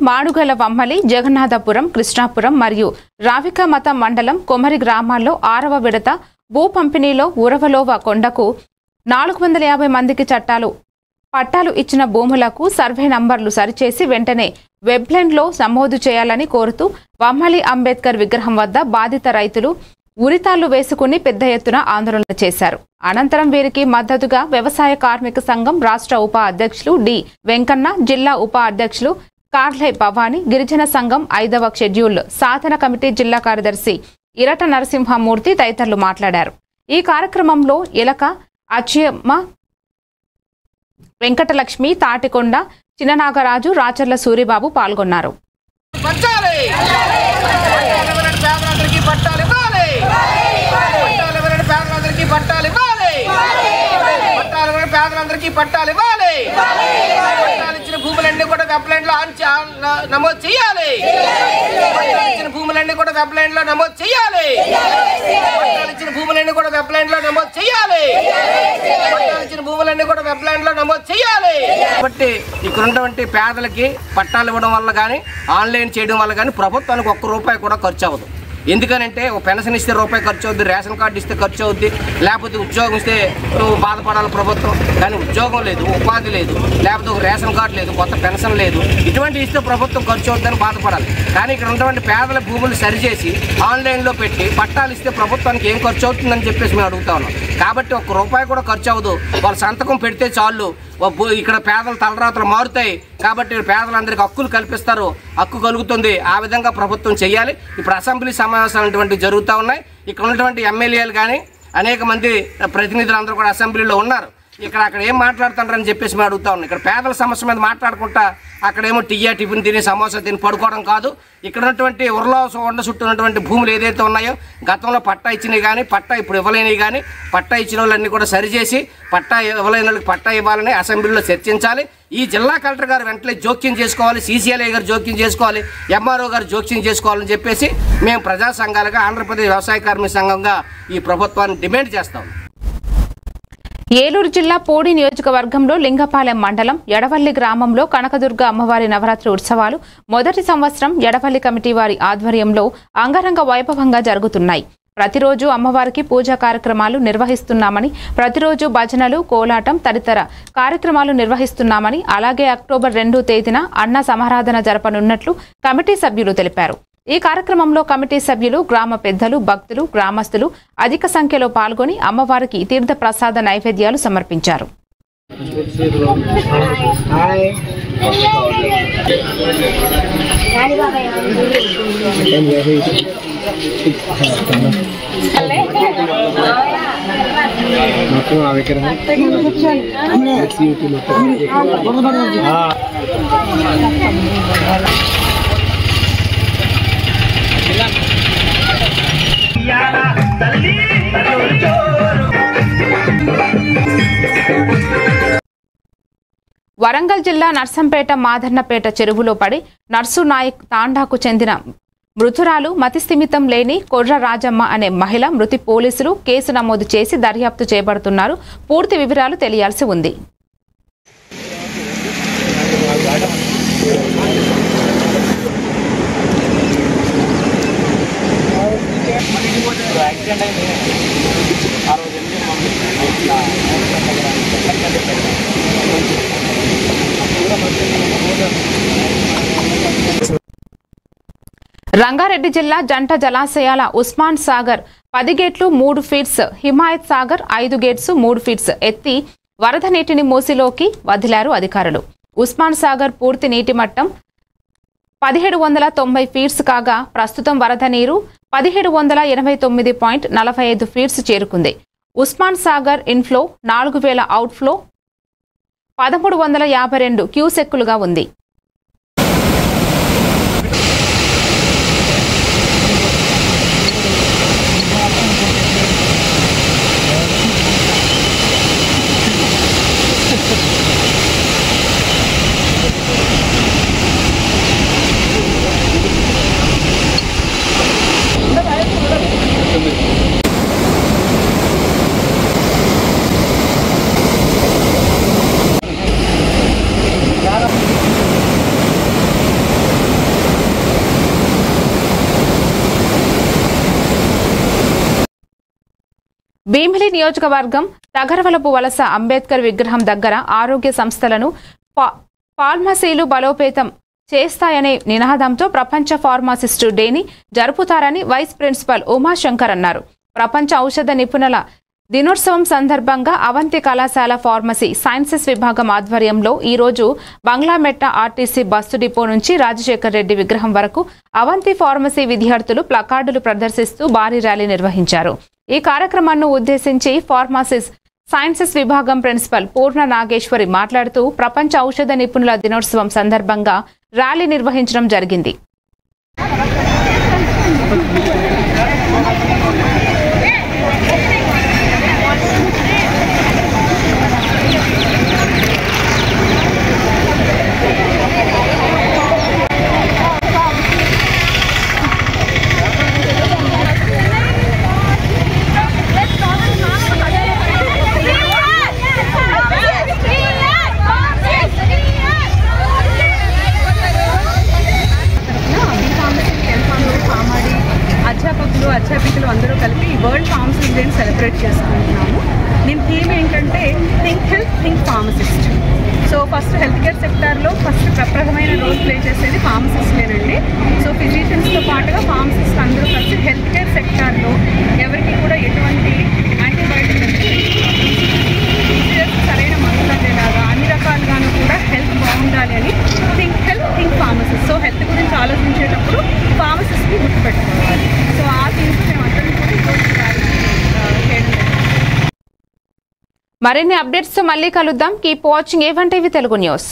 A: మాడుగల వమ్మలి, జగన్నాథపురం, కృష్ణాపురం మరియు రావికమత మండలం కొమరి గ్రామాల్లో 6వ విడత భూ పంపిణీలో ఉరవలోవ కొండకు 450 మందికి పట్టాలు ఇచ్చిన భూములకు సర్వే నంబర్లు సరిచేసి వెంటనే వెబ్లైన్లో నమోదు చేయాలని కోరుతూ వమ్మలి అంబేద్కర్ విగ్రహం వద్ద బాధిత రైతులు ఉరితాళ్లు వేసుకుని పెద్ద ఎత్తున ఆందోళన చేశారు. అనంతరం వీరికి మద్దతుగా వ్యవసాయ కార్మిక సంఘం రాష్ట్ర ఉప అధ్యక్షులు డి వెంకన్న, జిల్లా ఉప అధ్యక్షులు కార్లై భవానీ, గిరిజన సంఘం 5వ షెడ్యూల్ సాధన కమిటీ జిల్లా కార్యదర్శి ఇరట నరసింహమూర్తి తదితరులు మాట్లాడారు. ఈ కార్యక్రమంలో ఎలక అచ్చమ్మ, వెంకటలక్ష్మి, తాటికొండ, చిన్ననాగరాజు, రాచర్ల సూరిబాబు పాల్గొన్నారు.
K: భూములన్నీ కూడా వెబ్లైన్ లో నమోదు చేయాలి. భూములన్నీ కూడా వెబ్లైన్ లో నమోదు చేయాలి. ఇచ్చిన భూములన్నీ కూడా వెబ్లైన్ లో నమోదు చేయాలి. ఇచ్చిన భూములన్నీ కూడా వెబ్లైన్ లో నమోదు చేయాలి. కాబట్టి ఇక్కడ ఉన్నటువంటి పేదలకి పట్టాలు ఇవ్వడం వల్ల కానీ, ఆన్లైన్ చేయడం వల్ల కానీ ప్రభుత్వానికి ₹1 కూడా ఖర్చు అవ్వదు. ఎందుకనంటే ఒక పెన్షన్ ఇస్తే ₹1 ఖర్చు అవుద్ది, రేషన్ కార్డు ఇస్తే ఖర్చు అవుద్ది, లేకపోతే ఉద్యోగం ఇస్తే బాధపడాలి ప్రభుత్వం. కానీ ఉద్యోగం లేదు, ఉపాధి లేదు, లేకపోతే ఒక రేషన్ కార్డు లేదు, కొత్త పెన్షన్ లేదు, ఇటువంటి ఇస్తే ప్రభుత్వం ఖర్చు అవుద్దని బాధపడాలి. కానీ ఇక్కడ ఉన్నటువంటి పేదల భూములు సరిచేసి ఆన్లైన్లో పెట్టి పట్టాలు ఇస్తే ప్రభుత్వానికి ఏం ఖర్చు అవుతుందని చెప్పేసి మేము అడుగుతా ఉన్నాం. కాబట్టి ₹1 కూడా ఖర్చు అవ్వదు. వాళ్ళు సంతకం పెడితే చాలు, ఇక్కడ పేదల తలరాతలు మారుతాయి. కాబట్టి పేదలందరికీ హక్కులు కల్పిస్తారు, హక్కు కలుగుతుంది. ఆ విధంగా ప్రభుత్వం చేయాలి. ఇప్పుడు అసెంబ్లీ సమావేశాలు అటువంటివి జరుగుతూ ఉన్నాయి. ఇక్కడ ఉన్నటువంటి ఎమ్మెల్యేలు కానీ అనేక మంది ప్రతినిధులు కూడా అసెంబ్లీలో ఉన్నారు. అక్కడ ఏం మాట్లాడుతుంటారని చెప్పేసి మేము అడుగుతా ఉన్నాం. ఇక్కడ పేదల సమస్య మీద మాట్లాడుకుంటా అక్కడేమో టిఫిన్ తిని సమోసా తిని పడుకోవడం కాదు. ఇక్కడ ఉన్నటువంటి ఉరలో కొండ చుట్టూ ఉన్నటువంటి భూములు ఏదైతే ఉన్నాయో గతంలో పట్టా ఇచ్చినవి కానీ, పట్టా ఇప్పుడు ఇవ్వలేనివి కానీ, పట్టా ఇచ్చిన వాళ్ళన్నీ కూడా సరిచేసి పట్టా ఇవ్వలేని వాళ్ళకి పట్టా ఇవ్వాలని అసెంబ్లీలో చర్చించాలి. ఈ జిల్లా కలెక్టర్ గారు వెంటనే జోక్యం చేసుకోవాలి, CCLA గారు జోక్యం చేసుకోవాలి, MRO గారు జోక్యం చేసుకోవాలని చెప్పేసి మేము ప్రజా సంఘాలుగా ఆంధ్రప్రదేశ్ వ్యవసాయ కార్మిక సంఘంగా ఈ ప్రభుత్వాన్ని డిమాండ్ చేస్తాం.
A: ఏలూరు జిల్లా పోడి నియోజకవర్గంలో లింగపాలెం మండలం ఎడవల్లి గ్రామంలో కనకదుర్గ అమ్మవారి నవరాత్రి ఉత్సవాలు మొదటి సంవత్సరం ఎడవల్లి కమిటీ వారి ఆధ్వర్యంలో అంగరంగ వైభవంగా జరుగుతున్నాయి. ప్రతిరోజు అమ్మవారికి పూజా కార్యక్రమాలు నిర్వహిస్తున్నామని, ప్రతిరోజు భజనలు, కోలాటం తదితర కార్యక్రమాలు నిర్వహిస్తున్నామని, అలాగే అక్టోబర్ 2వ తేదీన అన్న సమారాధన జరపనున్నట్లు కమిటీ సభ్యులు తెలిపారు. ఈ కార్యక్రమంలో కమిటీ సభ్యులు, గ్రామ పెద్దలు, భక్తులు, గ్రామస్తులు అధిక సంఖ్యలో పాల్గొని అమ్మవారికి తీర్థ ప్రసాద నైవేద్యాలు సమర్పించారు. వరంగల్ జిల్లా నర్సంపేట మాదన్నపేట చెరువులో పడి నర్సు నాయక్ తాండాకు చెందిన మృతురాలు మతిస్థిమితం లేని కొర్ర రాజమ్మ అనే మహిళ మృతి పోలీసులు కేసు నమోదు చేసి దర్యాప్తు చేపడుతున్నారు. పూర్తి వివరాలు తెలియాల్సి ఉంది. రంగారెడ్డి జిల్లా జంట జలాశయాల ఉస్మాన్ సాగర్ 10 గేట్లు 3 feets, Himayat Sagar 5 gates 3 feets ఎత్తి వరద నీటిని మూసిలోకి వదిలారు అధికారులు. ఉస్మాన్ సాగర్ పూర్తి నీటి మట్టం 1790 ఫీట్స్ కాగా ప్రస్తుతం వరద నీరు 1789.45 ఫీట్స్ చేరుకుంది. ఉస్మాన్ సాగర్ ఇన్ఫ్లో 4000, అవుట్ఫ్లో 1352 క్యూసెక్కులుగా ఉంది. భీమిలి నియోజకవర్గం తగరవలపు వలస అంబేద్కర్ విగ్రహం దగ్గర ఆరోగ్య సంస్థలను ఫార్మసీలు బలోపేతం చేస్తాయనే నినాదంతో ప్రపంచ ఫార్మాసిస్టు డేని జరుపుతారని వైస్ ప్రిన్సిపల్ ఉమాశంకర్ అన్నారు. ప్రపంచ ఔషధ నిపుణుల దినోత్సవం సందర్భంగా అవంతి కళాశాల ఫార్మసీ సైన్సెస్ విభాగం ఆధ్వర్యంలో ఈరోజు బంగ్లామెట్ట ఆర్టీసీ బస్సు డిపో నుంచి రాజశేఖర్ రెడ్డి విగ్రహం వరకు అవంతి ఫార్మసీ విద్యార్థులు ప్లకార్డులు ప్రదర్శిస్తూ భారీ ర్యాలీ నిర్వహించారు. ఈ కార్యక్రమాన్ని ఉద్దేశించి ఫార్మసిస్ సైన్సెస్ విభాగం ప్రిన్సిపల్ పూర్ణ నాగేశ్వరి మాట్లాడుతూ ప్రపంచ ఔషధ నిపుణుల దినోత్సవం సందర్భంగా ర్యాలీ నిర్వహించడం జరిగింది.
L: అధ్యాపకులు అందరూ కలిపి వరల్డ్ ఫార్మసిస్ట్ డేని సెలబ్రేట్ చేసుకుంటున్నాము. దీని థీమ్ ఏంటంటే think health, think pharmacist. So first health care సెక్టార్లో ఫస్ట్ ప్రప్రథమైన రోల్ ప్లే చేసేది ఫార్మసిస్ట్లేనండి. సో ఫిజిషియన్స్తో పాటుగా ఫార్మసిస్ట్ అందరూ కలిసి హెల్త్ కేర్ సెక్టార్లో ఎవరికి కూడా ఎటువంటి యాంటీబయాటిక్ సరైన మందులు అందేలాగా అన్ని రకాలుగాను కూడా హెల్త్ బాగుండాలి అని think health, think pharmacist. So health గురించి ఆలోచించేటప్పుడు ఫార్మసిస్ట్ని గుర్తుపెట్టుకోవాలి. సో ఆ థింగ్స్ మేమందరం కూడా ఈరోజు చేయడం జరిగింది.
A: మరిన్ని అప్డేట్స్ తో మళ్ళీ కలుద్దాం. Keep watching A1 TV Telugu news.